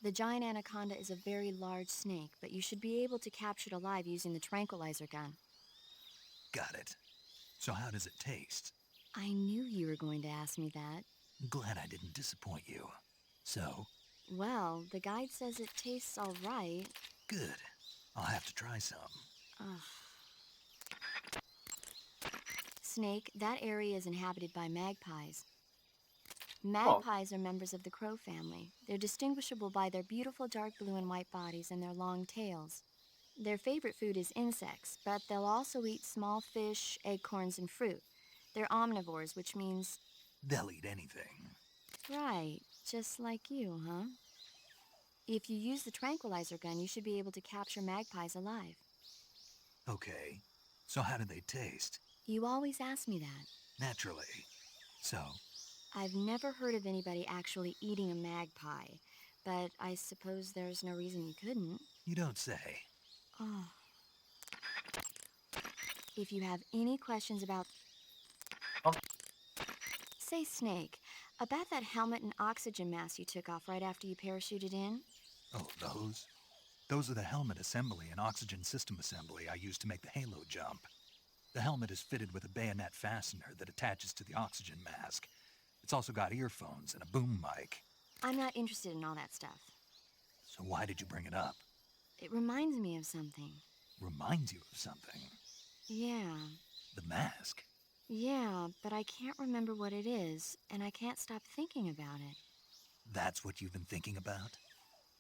The giant anaconda is a very large snake, but you should be able to capture it alive using the tranquilizer gun. Got it. So how does it taste? I knew you were going to ask me that. Glad I didn't disappoint you. So? Well, the guide says it tastes all right. Good. I'll have to try some. Ugh. Snake, that area is inhabited by magpies. Magpies are members of the crow family. They're distinguishable by their beautiful dark blue and white bodies and their long tails. Their favorite food is insects, but they'll also eat small fish, acorns, and fruit. They're omnivores, which means... They'll eat anything. Right, just like you, huh? If you use the tranquilizer gun, you should be able to capture magpies alive. Okay. So how do they taste? You always ask me that. Naturally. So? I've never heard of anybody actually eating a magpie, but I suppose there's no reason you couldn't. You don't say. Oh. If you have any questions about... Oh. Say, Snake, about that helmet and oxygen mask you took off right after you parachuted in? Oh, those? Those are the helmet assembly and oxygen system assembly I used to make the halo jump. The helmet is fitted with a bayonet fastener that attaches to the oxygen mask. It's also got earphones and a boom mic. I'm not interested in all that stuff. So why did you bring it up? It reminds me of something. Reminds you of something? Yeah. The mask? Yeah, but I can't remember what it is, and I can't stop thinking about it. That's what you've been thinking about?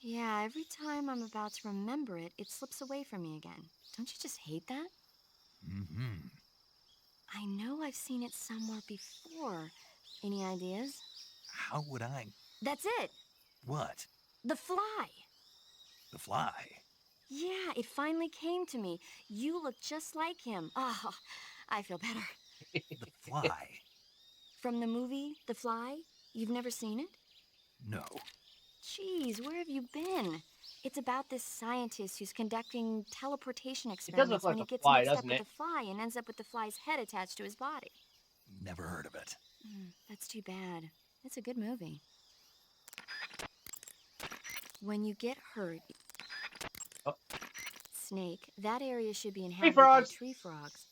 Yeah, every time I'm about to remember it, it slips away from me again. Don't you just hate that? Mm-hmm. I know I've seen it somewhere before. Any ideas? How would I... That's it! What? The fly! The fly? Yeah, it finally came to me. You look just like him. Oh, I feel better. The fly? From the movie, The Fly? You've never seen it? No. Jeez, where have you been? It's about this scientist who's conducting teleportation It does experiments look like when he a gets fly, mixed up doesn't with it? a fly and ends up with the fly's head attached to his body. Never heard of it. That's too bad. It's a good movie. When you get hurt... Oh. Snake, that area should be Tree inhabited by frogs! tree frogs.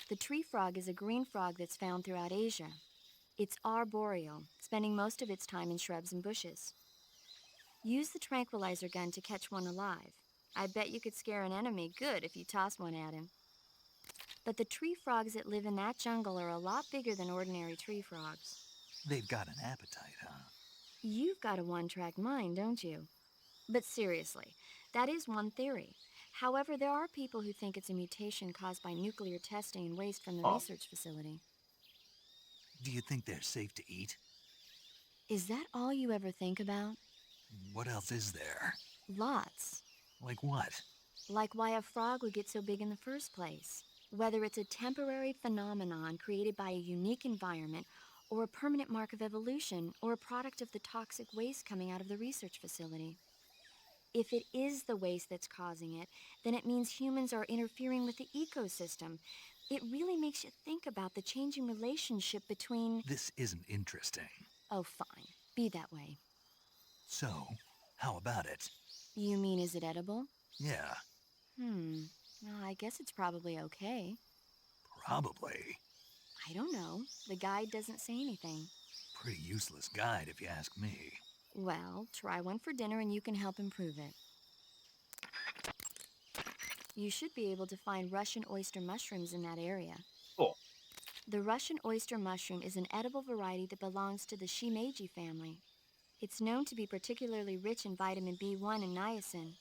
The tree frog is a green frog that's found throughout Asia. It's arboreal, spending most of its time in shrubs and bushes. Use the tranquilizer gun to catch one alive. I bet you could scare an enemy good if you tossed one at him. But the tree frogs that live in that jungle are a lot bigger than ordinary tree frogs. They've got an appetite, huh? You've got a one-track mind, don't you? But seriously, that is one theory. However, there are people who think it's a mutation caused by nuclear testing and waste from the research facility. Do you think they're safe to eat? Is that all you ever think about? What else is there? Lots. Like what? Like why a frog would get so big in the first place. Whether it's a temporary phenomenon created by a unique environment, or a permanent mark of evolution, or a product of the toxic waste coming out of the research facility. If it is the waste that's causing it, then it means humans are interfering with the ecosystem. It really makes you think about the changing relationship between... This isn't interesting. Oh, fine. Be that way. So, how about it? You mean, is it edible? Yeah, Well, I guess it's probably okay. probably. I don't know. The guide doesn't say anything. Pretty useless guide, if you ask me. Well, try one for dinner and you can help improve it. You should be able to find Russian oyster mushrooms in that area. Cool. The Russian oyster mushroom is an edible variety that belongs to the shimeji family. It's known to be particularly rich in vitamin B1 and niacin.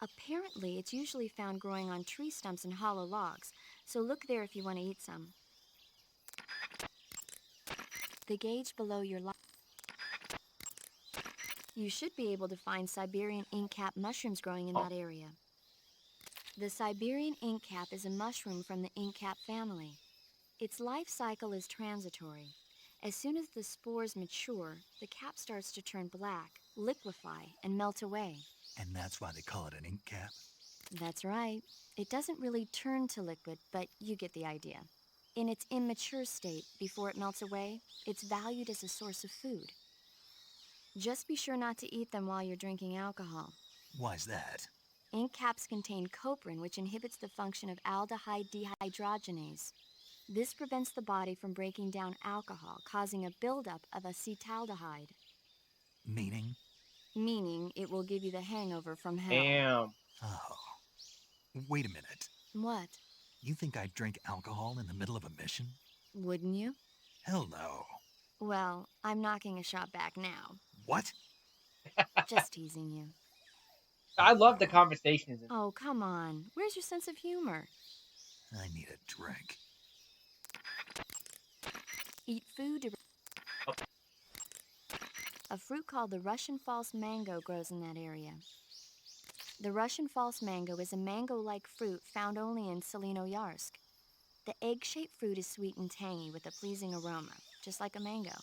Apparently, it's usually found growing on tree stumps and hollow logs, so look there if you want to eat some. The gauge below your you should be able to find Siberian inkcap mushrooms growing in that area. The Siberian inkcap is a mushroom from the inkcap family. Its life cycle is transitory. As soon as the spores mature, the cap starts to turn black, liquefy, and melt away. And that's why they call it an ink cap? That's right. It doesn't really turn to liquid, but you get the idea. In its immature state, before it melts away, it's valued as a source of food. Just be sure not to eat them while you're drinking alcohol. Why's that? Ink caps contain coprin, which inhibits the function of aldehyde dehydrogenase. This prevents the body from breaking down alcohol, causing a buildup of acetaldehyde. Meaning? Meaning it will give you the hangover from hell. Damn. Oh. Wait a minute. What? You think I'd drink alcohol in the middle of a mission? Wouldn't you? Hell no. Well, I'm knocking a shot back now. What? Just teasing you. I love the conversations. Oh, come on. Where's your sense of humor? I need a drink. Eat food. A fruit called the Russian false mango grows in that area. The Russian false mango is a mango-like fruit found only in Selinoyarsk. The egg-shaped fruit is sweet and tangy with a pleasing aroma, just like a mango.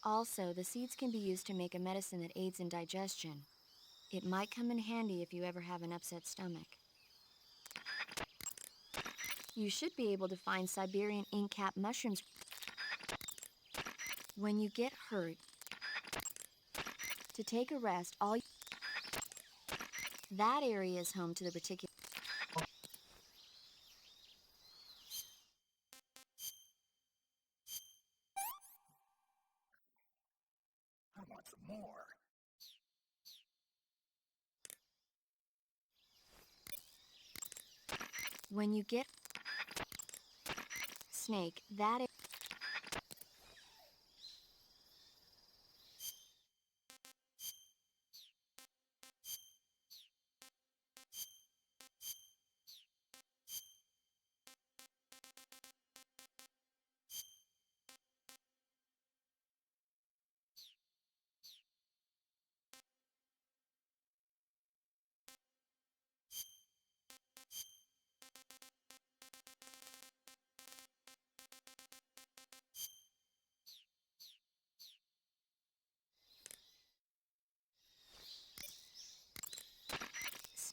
Also, the seeds can be used to make a medicine that aids in digestion. It might come in handy if you ever have an upset stomach. You should be able to find Siberian inkcap mushrooms. When you get hurt, to take a rest, that area is home to the particular... I want some more. When you get... Snake, that is...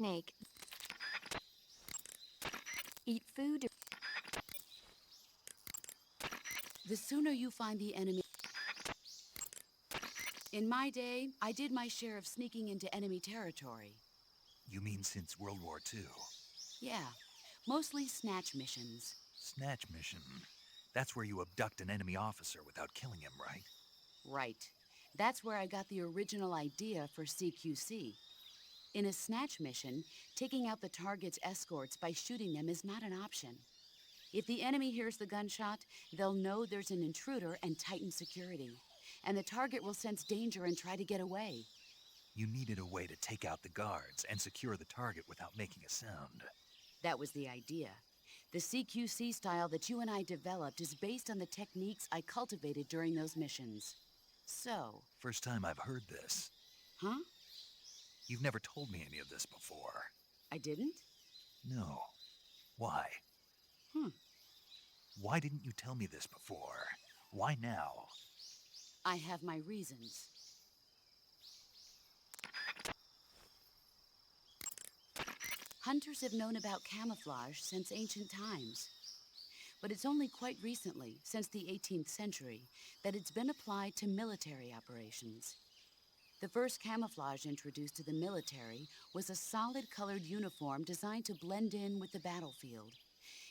Snake. Eat food. The sooner you find the enemy... In my day, I did my share of sneaking into enemy territory. You mean since World War II? Yeah, mostly snatch missions. Snatch mission. That's where you abduct an enemy officer without killing him, right? Right. That's where I got the original idea for CQC. In a snatch mission, taking out the target's escorts by shooting them is not an option. If the enemy hears the gunshot, they'll know there's an intruder and tighten security. And the target will sense danger and try to get away. You needed a way to take out the guards and secure the target without making a sound. That was the idea. The CQC style that you and I developed is based on the techniques I cultivated during those missions. So, First time I've heard this. huh? You've never told me any of this before. I didn't? No. Why? Hmm. Why didn't you tell me this before? Why now? I have my reasons. Hunters have known about camouflage since ancient times. But it's only quite recently, since the 18th century, that it's been applied to military operations. The first camouflage introduced to the military was a solid-colored uniform designed to blend in with the battlefield.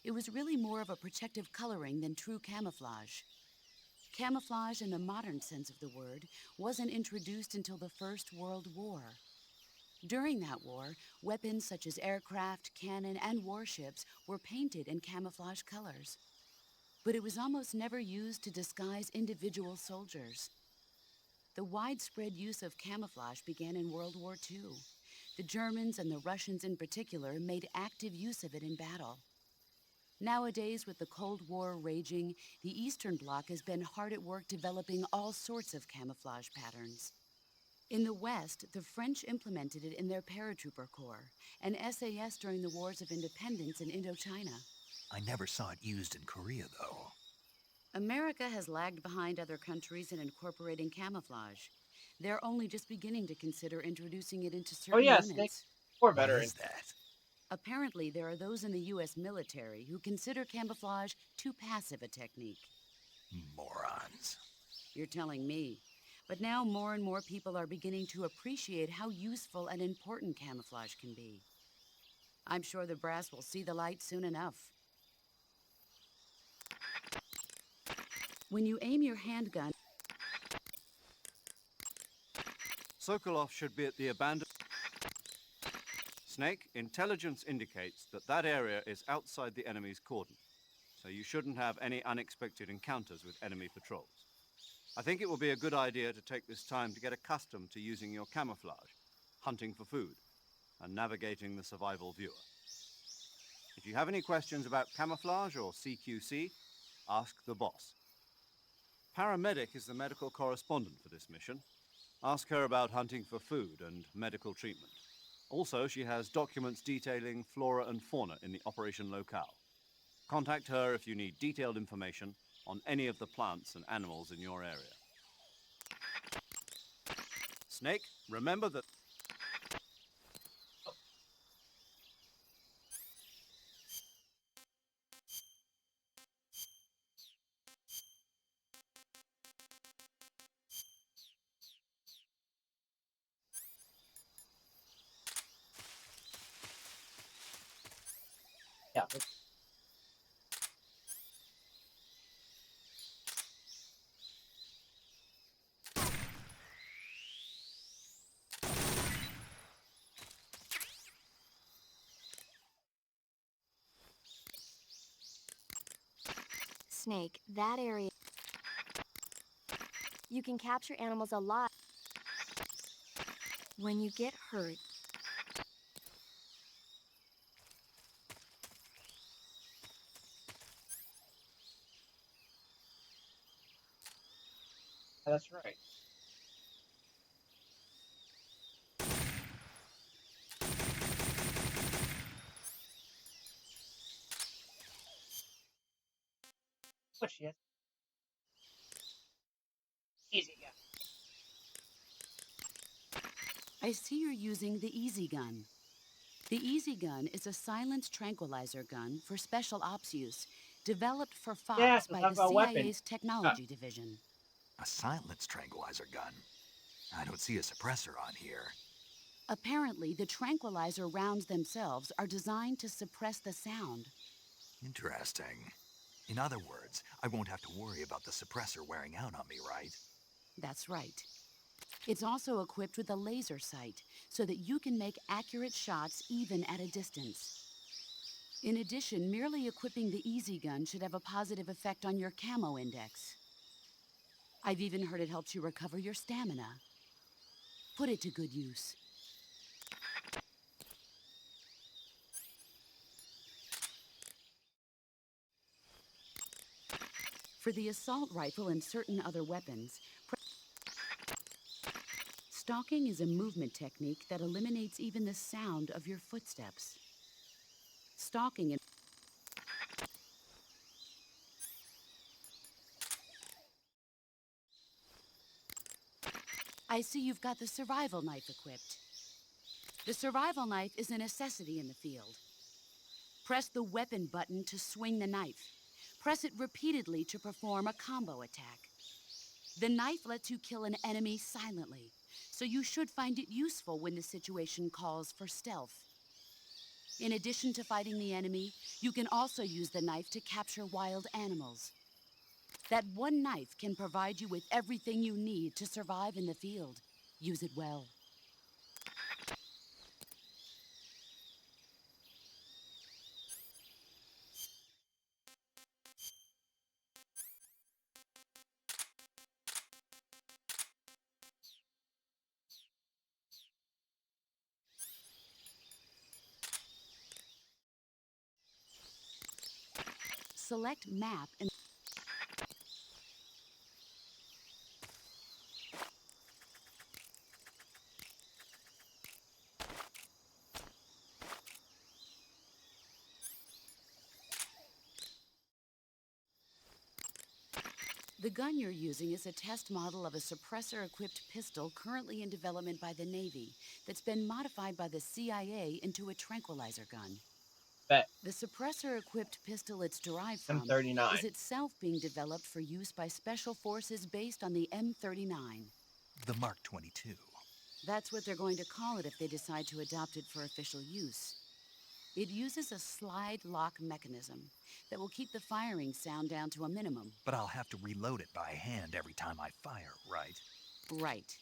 It was really more of a protective coloring than true camouflage. Camouflage in the modern sense of the word wasn't introduced until the First World War. During that war, weapons such as aircraft, cannon, and warships were painted in camouflage colors. But it was almost never used to disguise individual soldiers. The widespread use of camouflage began in World War II. The Germans and the Russians in particular made active use of it in battle. Nowadays, with the Cold War raging, the Eastern Bloc has been hard at work developing all sorts of camouflage patterns. In the West, the French implemented it in their paratrooper corps, and SAS during the Wars of Independence in Indochina. I never saw it used in Korea, though. America has lagged behind other countries in incorporating camouflage. They're only just beginning to consider introducing it into certain yeah, Snake. units. War Why veteran. is that? Apparently, there are those in the U.S. military who consider camouflage too passive a technique. Morons. You're telling me. But now more and more people are beginning to appreciate how useful and important camouflage can be. I'm sure the brass will see the light soon enough. When you aim your handgun... Sokolov should be at the abandoned... Snake, intelligence indicates that that area is outside the enemy's cordon, so you shouldn't have any unexpected encounters with enemy patrols. I think it will be a good idea to take this time to get accustomed to using your camouflage, hunting for food, and navigating the survival viewer. If you have any questions about camouflage or CQC, ask the boss. Paramedic is the medical correspondent for this mission. Ask her about hunting for food and medical treatment. Also, she has documents detailing flora and fauna in the operation locale. Contact her if you need detailed information on any of the plants and animals in your area. Snake, remember that... Yeah. Snake, that area... You can capture animals alive. When you get hurt, That's right. What shit? Easy, yeah. I see you're using the Easy Gun. The Easy Gun is a silenced tranquilizer gun for special ops use, developed for Yeah, Fox so by talk the about weapons. CIA's Technology Division. A silenced tranquilizer gun. I don't see a suppressor on here. Apparently, the tranquilizer rounds themselves are designed to suppress the sound. Interesting. In other words, I won't have to worry about the suppressor wearing out on me, right? That's right. It's also equipped with a laser sight, so that you can make accurate shots even at a distance. In addition, merely equipping the Easy Gun should have a positive effect on your camo index. I've even heard it helps you recover your stamina. Put it to good use. For the assault rifle and certain other weapons, Stalking is a movement technique that eliminates even the sound of your footsteps. Stalking. I see you've got the survival knife equipped. The survival knife is a necessity in the field. Press the weapon button to swing the knife. Press it repeatedly to perform a combo attack. The knife lets you kill an enemy silently, so you should find it useful when the situation calls for stealth. In addition to fighting the enemy, you can also use the knife to capture wild animals. That one knife can provide you with everything you need to survive in the field. Use it well. Select Map and the gun you're using is a test model of a suppressor-equipped pistol currently in development by the Navy that's been modified by the CIA into a tranquilizer gun. Bet. The suppressor-equipped pistol it's derived from M39. is itself being developed for use by special forces based on the M39. The Mark 22. That's what they're going to call it if they decide to adopt it for official use. It uses a slide lock mechanism that will keep the firing sound down to a minimum. But I'll have to reload it by hand every time I fire, right? Right.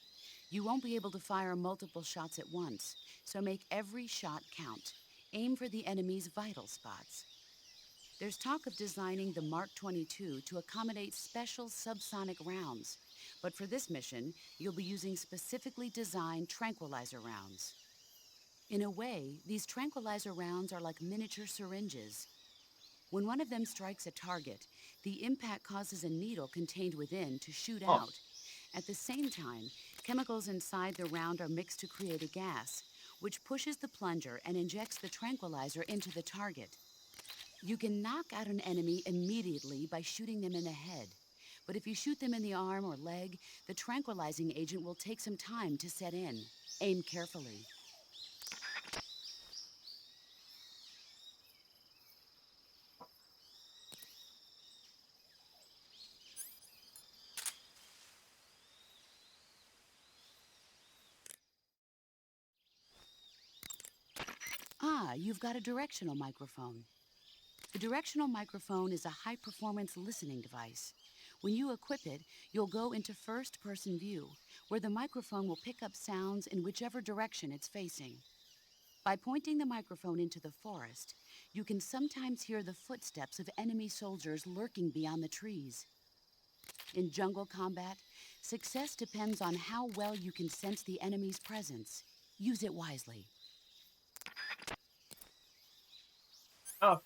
You won't be able to fire multiple shots at once, so make every shot count. Aim for the enemy's vital spots. There's talk of designing the Mark 22 to accommodate special subsonic rounds, but for this mission, you'll be using specifically designed tranquilizer rounds. In a way, these tranquilizer rounds are like miniature syringes. When one of them strikes a target, the impact causes a needle contained within to shoot out. At the same time, chemicals inside the round are mixed to create a gas, which pushes the plunger and injects the tranquilizer into the target. You can knock out an enemy immediately by shooting them in the head. But if you shoot them in the arm or leg, the tranquilizing agent will take some time to set in. Aim carefully. Ah, you've got a directional microphone. The directional microphone is a high-performance listening device. When you equip it, you'll go into first-person view, where the microphone will pick up sounds in whichever direction it's facing. By pointing the microphone into the forest, you can sometimes hear the footsteps of enemy soldiers lurking beyond the trees. In jungle combat, success depends on how well you can sense the enemy's presence. Use it wisely. Oh,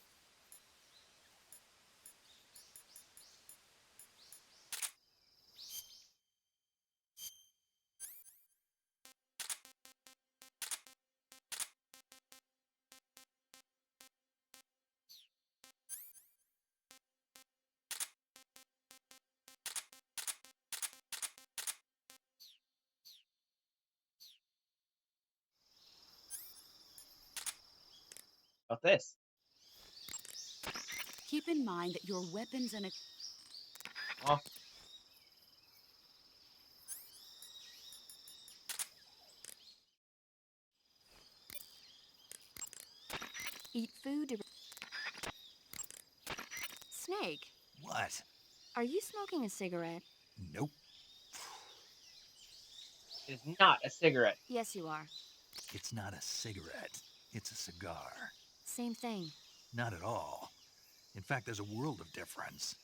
about this. Keep in mind that your weapons and Oh, Eat food to... Snake, What? are you smoking a cigarette? Nope. it is not a cigarette. Yes, you are. It's not a cigarette. It's a cigar. Same thing. Not at all. In fact, there's a world of difference.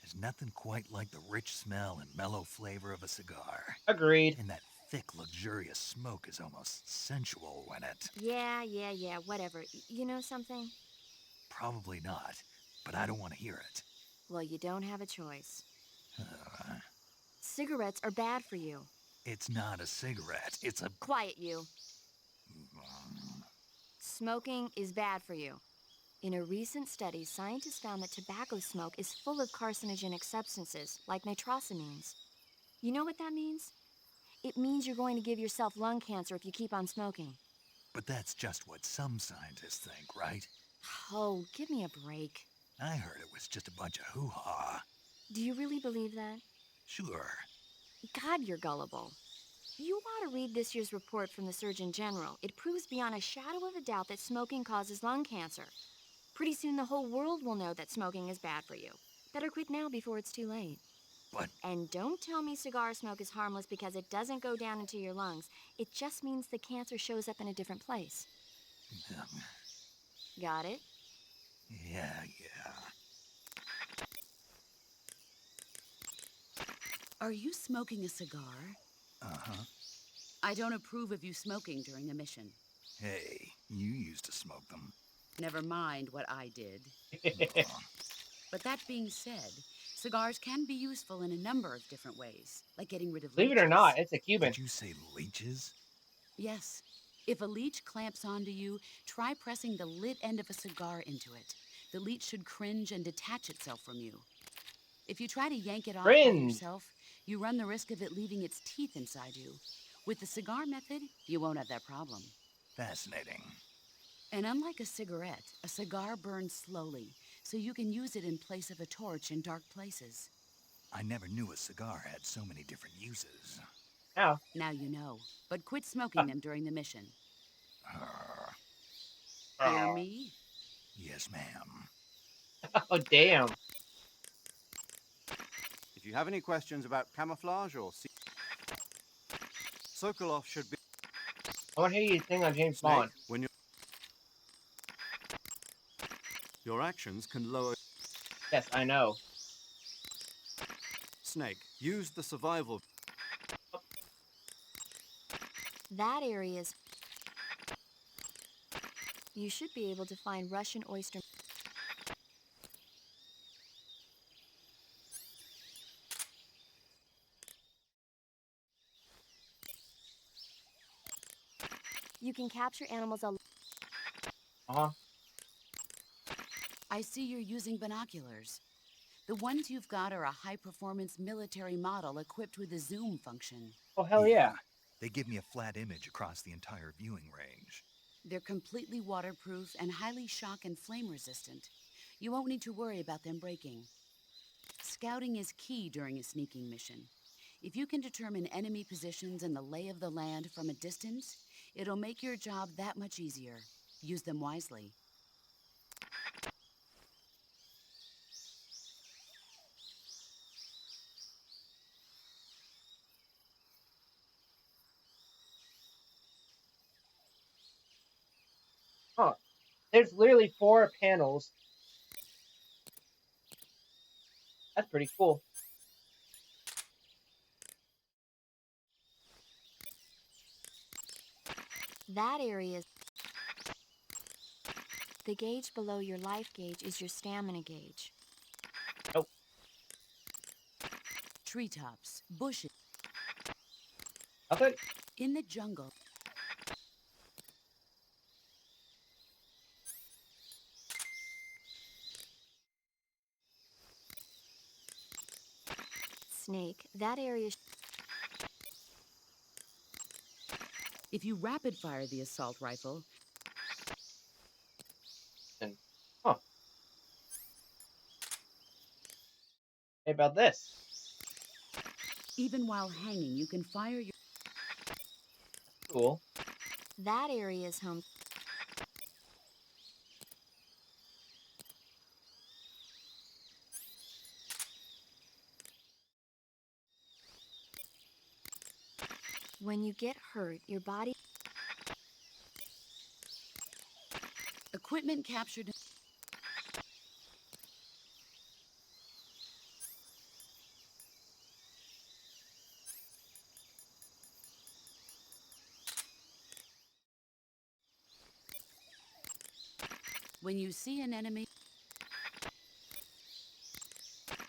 There's nothing quite like the rich smell and mellow flavor of a cigar. Agreed. And that thick, luxurious smoke is almost sensual when it... Yeah, whatever. You know something? Probably not, but I don't want to hear it. Well, you don't have a choice. Uh, Cigarettes are bad for you. It's not a cigarette. It's a... Quiet, you. Smoking is bad for you. In a recent study, scientists found that tobacco smoke is full of carcinogenic substances, like nitrosamines. You know what that means? It means you're going to give yourself lung cancer if you keep on smoking. But that's just what some scientists think, right? Oh, give me a break. I heard it was just a bunch of hoo-ha. Do you really believe that? Sure. God, you're gullible. You ought to read this year's report from the Surgeon General. It proves beyond a shadow of a doubt that smoking causes lung cancer. Pretty soon the whole world will know that smoking is bad for you. Better quit now before it's too late. But... And don't tell me cigar smoke is harmless because it doesn't go down into your lungs. It just means the cancer shows up in a different place. Got it? Yeah. Are you smoking a cigar? Uh-huh. I don't approve of you smoking during a mission. Hey, you used to smoke them. Never mind what I did. Aw. But that being said, cigars can be useful in a number of different ways, like getting rid of Believe it or leeches. not, it's a Cuban. Did you say leeches? Yes. If a leech clamps onto you, try pressing the lit end of a cigar into it. The leech should cringe and detach itself from you. If you try to yank it off by Cringe. yourself, you run the risk of it leaving its teeth inside you. With the cigar method, you won't have that problem. Fascinating. And unlike a cigarette, a cigar burns slowly, so you can use it in place of a torch in dark places. I never knew a cigar had so many different uses. Now. Now you know, but quit smoking them during the mission. Hear me? Yes, ma'am. Oh, damn. If you have any questions about camouflage or Sokolov should be... I want to hear you sing on James Snake, Bond. when your actions can lower... Yes, I know. Snake, use the survival... That area's... You should be able to find Russian oyster... You can capture animals alive. Uh-huh. I see you're using binoculars. The ones you've got are a high-performance military model equipped with a zoom function. Oh, hell yeah. They give me a flat image across the entire viewing range. They're completely waterproof and highly shock and flame resistant. You won't need to worry about them breaking. Scouting is key during a sneaking mission. If you can determine enemy positions and the lay of the land from a distance, it'll make your job that much easier. Use them wisely. Huh. There's literally 4 panels. That's pretty cool. That area's... The gauge below your life gauge is your stamina gauge. Oh. Treetops, bushes. Nothing? In the jungle. Snake, that area... If you rapid fire the assault rifle, Huh. Hey, about this? even while hanging, you can fire your... Cool. That area is home... When you get hurt, your body... Equipment captured... When you see an enemy...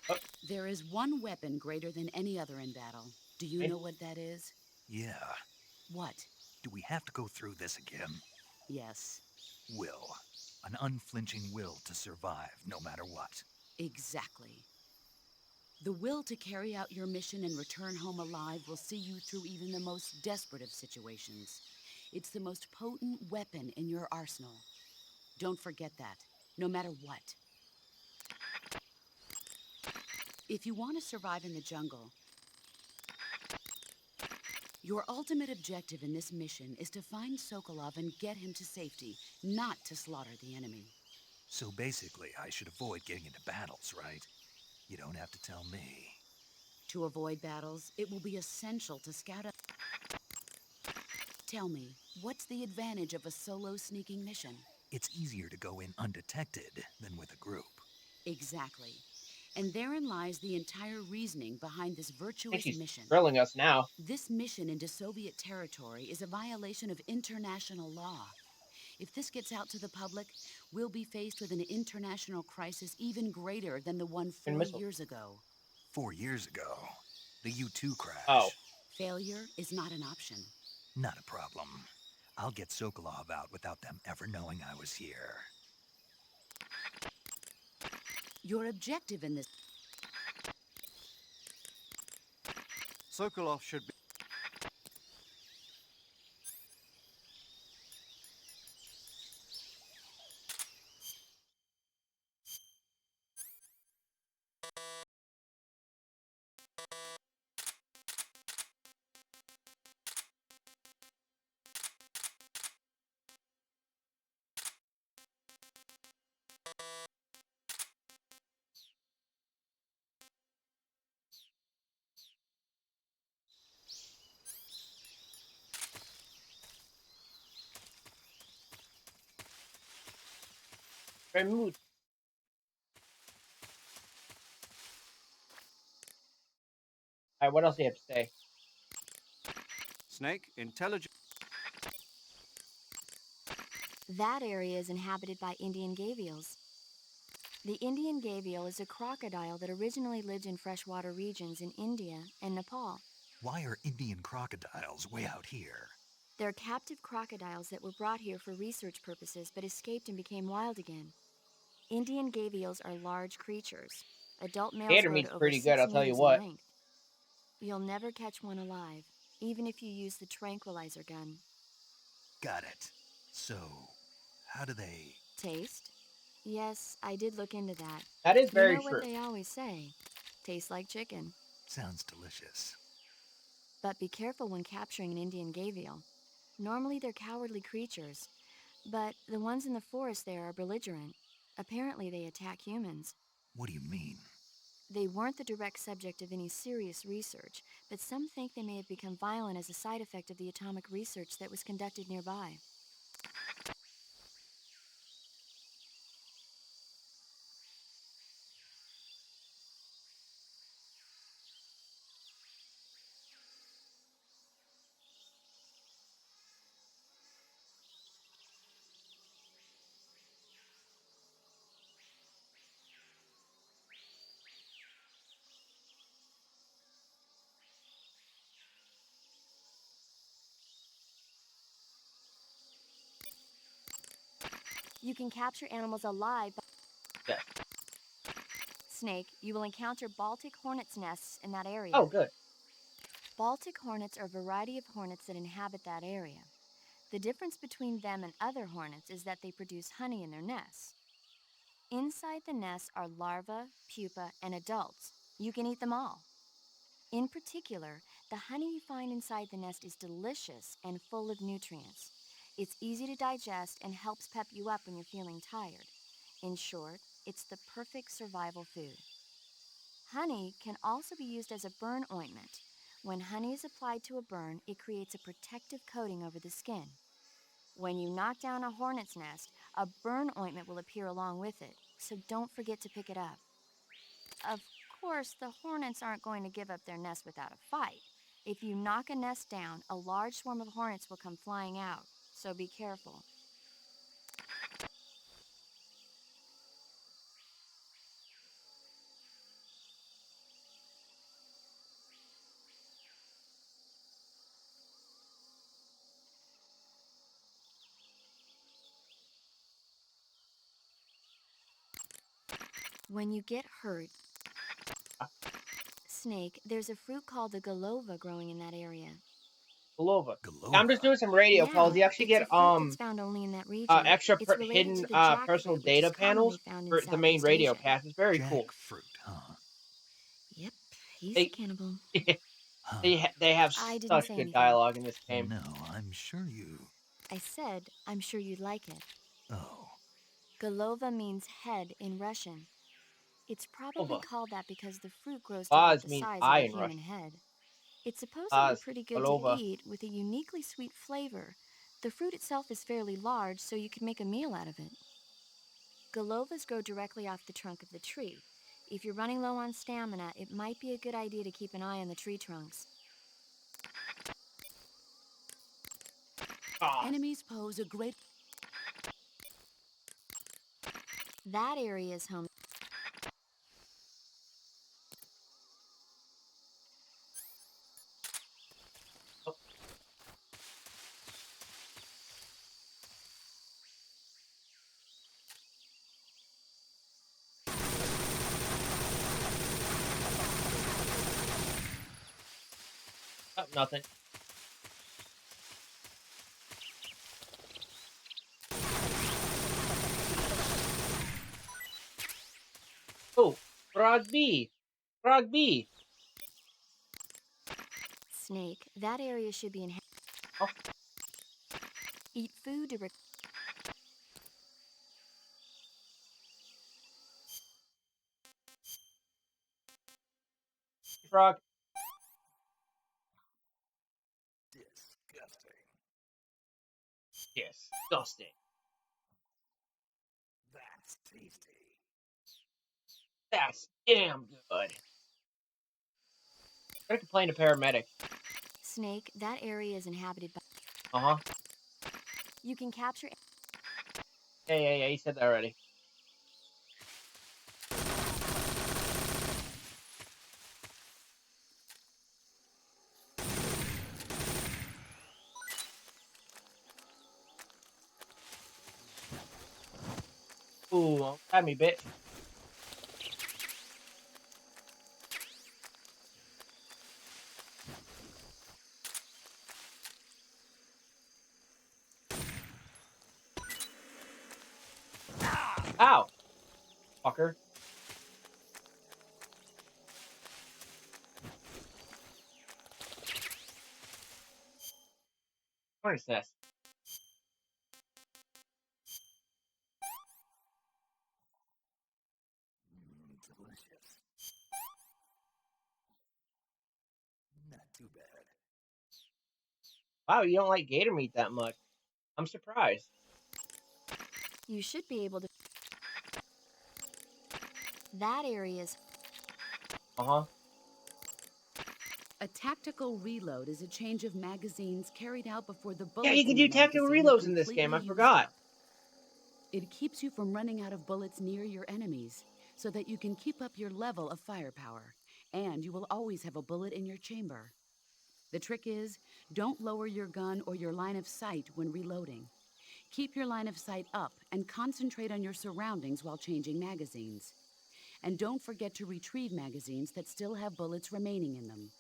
Oh. There is one weapon greater than any other in battle. Do you Okay. know what that is? Yeah. What? Do we have to go through this again? Yes, Will. An unflinching will to survive no matter what. exactly. The will to carry out your mission and return home alive will see you through even the most desperate of situations. It's the most potent weapon in your arsenal. Don't forget that, no matter what. If you want to survive in the jungle, your ultimate objective in this mission is to find Sokolov and get him to safety, not to slaughter the enemy. So basically, I should avoid getting into battles, right? You don't have to tell me. To avoid battles, it will be essential to scout out. Tell me, what's the advantage of a solo sneaking mission? It's easier to go in undetected than with a group. Exactly. And therein lies the entire reasoning behind this I think virtuous she's mission. grilling us now. This mission into Soviet territory is a violation of international law. If this gets out to the public, we'll be faced with an international crisis even greater than the one And 4 missiles. years ago. 4 years ago, the U-2 crash. Oh. Failure is not an option. Not a problem. I'll get Sokolov out without them ever knowing I was here. Your objective in this... Sokolov should be. Great mood. Alright, what else do you have to say? Snake, intelligent. That area is inhabited by Indian gavials. The Indian gavial is a crocodile that originally lived in freshwater regions in India and Nepal. Why are Indian crocodiles way out here? They're captive crocodiles that were brought here for research purposes but escaped and became wild again. Indian gavials are large creatures. Adult males Gator grow to meat's over pretty good, 6 I'll tell you meters in what. length. You'll never catch one alive, even if you use the tranquilizer gun. Got it. So, how do they... Taste? Yes, I did look into that. That is You very know what true. they always say. Tastes like chicken. Sounds delicious. But be careful when capturing an Indian gavial. Normally they're cowardly creatures, but the ones in the forest there are belligerent. Apparently they attack humans. What do you mean? They weren't the direct subject of any serious research, but some think they may have become violent as a side effect of the atomic research that was conducted nearby. You can capture animals alive. Yes. Snake, you will encounter Baltic hornets' nests in that area. Oh, good. Baltic hornets are a variety of hornets that inhabit that area. The difference between them and other hornets is that they produce honey in their nests. Inside the nests are larvae, pupa, and adults. You can eat them all. In particular, the honey you find inside the nest is delicious and full of nutrients. It's easy to digest and helps pep you up when you're feeling tired. In short, it's the perfect survival food. Honey can also be used as a burn ointment. When honey is applied to a burn, it creates a protective coating over the skin. When you knock down a hornet's nest, a burn ointment will appear along with it, so don't forget to pick it up. Of course, the hornets aren't going to give up their nest without a fight. If you knock a nest down, a large swarm of hornets will come flying out, so be careful. When you get hurt, Snake, there's a fruit called the galova growing in that area. Galova. I'm just Galova. doing some radio calls. You actually it's get a fruit that's found only in that region. extra It's related hidden to the personal jackfruit, which is data commonly panels found in for the main Southeast radio Asia. cast. It's very cool. Jackfruit, huh? Yep, he's a They cannibal. Huh. they have I didn't such say good anything. dialogue in this game. No, I'm sure you... I said, I'm sure you'd like it. Oh. Galova means head in Russian. It's probably Galova. called that because the fruit grows to about Baz the means size of eye a in human Russian. head. It's supposedly Baz, pretty good to Galova. eat with a uniquely sweet flavor. The fruit itself is fairly large, so you can make a meal out of it. Galovas grow directly off the trunk of the tree. If you're running low on stamina, it might be a good idea to keep an eye on the tree trunks. Baz. Enemies pose a great... That area is home. Oh, oh, nothing. Oh, Frog B. Frog B. Snake, that area should be inhabited. Oh, Eat food to Frog. Disgusting. Disgusting. That's tasty. That's damn good. I'm gonna complain to paramedics. Snake, that area is inhabited by... Uh-huh. You can capture... Yeah, he said that already. Ooh, grab me, bitch. Ow! Fucker. Hornet's nest. Delicious. Not too bad. Wow, you don't like gator meat that much. I'm surprised. You should be able to... That area is... Uh-huh. A tactical reload is a change of magazines carried out before the Yeah, bullets you can in do the tactical magazine are reloads in this game. completely I used forgot. up. It keeps you from running out of bullets near your enemies, so that you can keep up your level of firepower, and you will always have a bullet in your chamber. The trick is, don't lower your gun or your line of sight when reloading. Keep your line of sight up and concentrate on your surroundings while changing magazines. And don't forget to retrieve magazines that still have bullets remaining in them.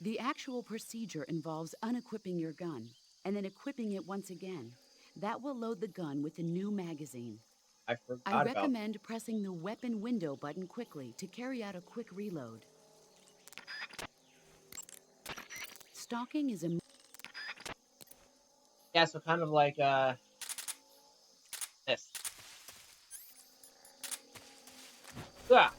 The actual procedure involves unequipping your gun and then equipping it once again. That will load the gun with a new magazine. I I forgot about. recommend pressing the weapon window button quickly to carry out a quick reload. Stalking is a... Yeah, so kind of like this. Ah,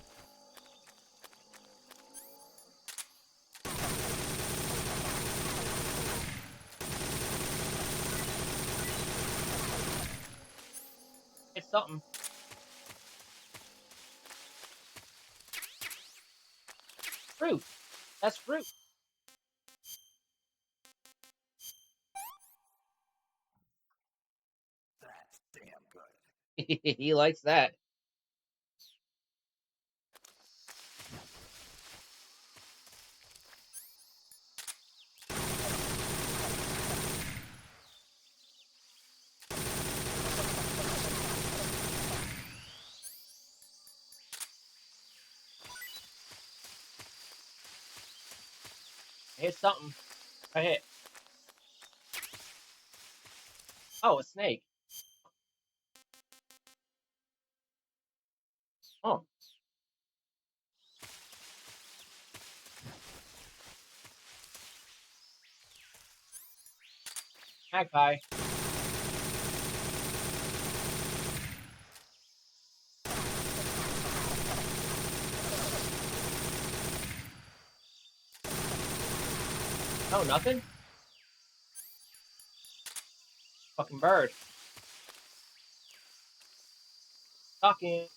it's something. Fruit. That's fruit. That's damn good. He likes that. hit something. I hit. Oh, a snake. Oh. Magpie. Oh, nothing? Fucking bird. Talking.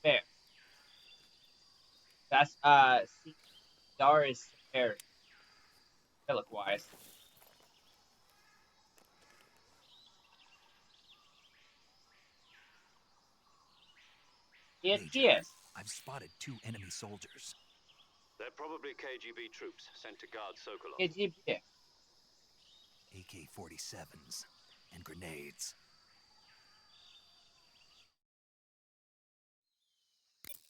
There. That's CR is superior. Look wise. Major, Yes. I've spotted 2 enemy soldiers. They're probably KGB troops sent to guard Sokolov. Yeah. AK-47s and grenades.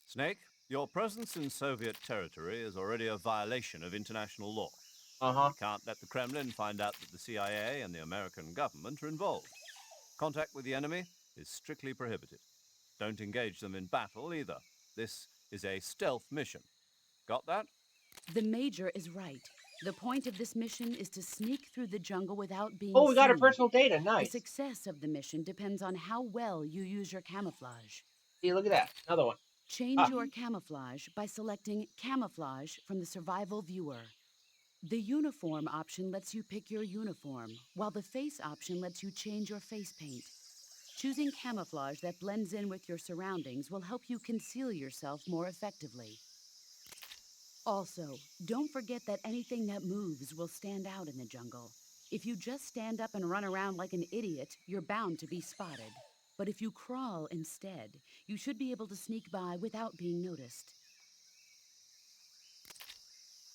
Snake, your presence in Soviet territory is already a violation of international law. Uh-huh. You can't let the Kremlin find out that the CIA and the American government are involved. Contact with the enemy is strictly prohibited. Don't engage them in battle either. This is a stealth mission. Got that? The Major is right. The point of this mission is to sneak through the jungle without being Oh, we got our seen. personal data. The Nice. success of the mission depends on how well you use your camouflage. See, look at that. Another one. Change your camouflage by selecting Camouflage from the Survival Viewer. The Uniform option lets you pick your uniform, while the Face option lets you change your face paint. Choosing camouflage that blends in with your surroundings will help you conceal yourself more effectively. Also, don't forget that anything that moves will stand out in the jungle. If you just stand up and run around like an idiot, you're bound to be spotted. But if you crawl instead, you should be able to sneak by without being noticed.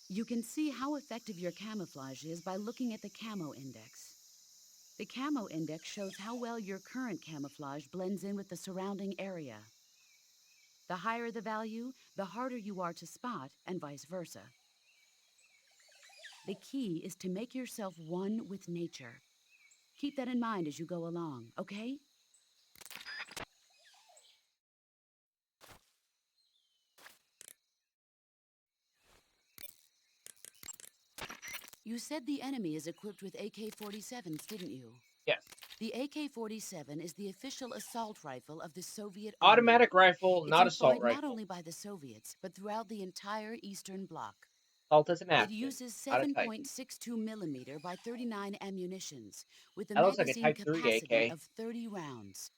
You can see how effective your camouflage is by looking at the Camo Index. The Camo Index shows how well your current camouflage blends in with the surrounding area. The higher the value, the harder you are to spot, and vice versa. The key is to make yourself one with nature. Keep that in mind as you go along, okay? You said the enemy is equipped with AK-47s, didn't you? Yes. The AK-47 is the official assault rifle of the Soviet Army. Automatic rifle, not It's assault employed not rifle. only by the Soviets, but throughout the entire Eastern Bloc. Assault is an It action, uses not a type. 7.62 millimeter by 39 ammunitions, with a That looks like a magazine Type 3 capacity AK. of 30 rounds.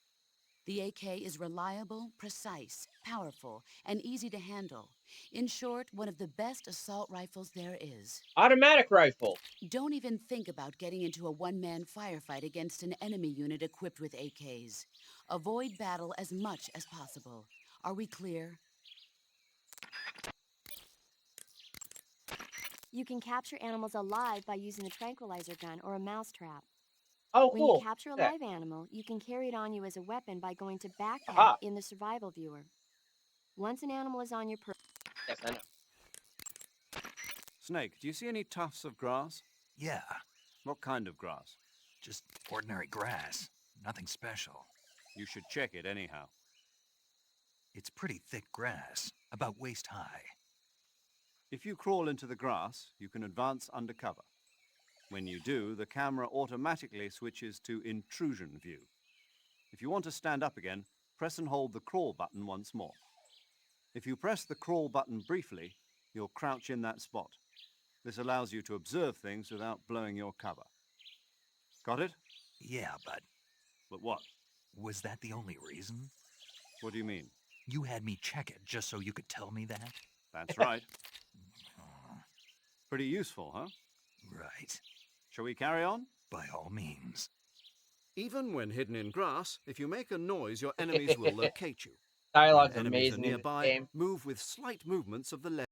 The AK is reliable, precise, powerful, and easy to handle. In short, one of the best assault rifles there is. Automatic rifle. Don't even think about getting into a one-man firefight against an enemy unit equipped with AKs. Avoid battle as much as possible. Are we clear? You can capture animals alive by using a tranquilizer gun or a mousetrap. Oh, When you cool. capture a Look at live animal, you can carry it on you as a weapon by going to that. Backpack Aha. in the Survival Viewer. Once an animal is on your person, Yes, I know. Snake, do you see any tufts of grass? Yeah, What kind of grass? just ordinary grass. Nothing special. You should check it anyhow. It's pretty thick grass, about waist high. If you crawl into the grass, you can advance undercover. When you do, the camera automatically switches to intrusion view. If you want to stand up again, press and hold the crawl button once more. If you press the crawl button briefly, you'll crouch in that spot. This allows you to observe things without blowing your cover. Got it? Yeah, but But what? was that the only reason? What do you mean? You had me check it just so you could tell me that? That's right. Oh, Pretty useful, huh? right. Shall we carry on? By all means. Even when hidden in grass, if you make a noise, your enemies will locate you. Dialogue's When enemies are amazing in this nearby, game. move with slight movements of the leg.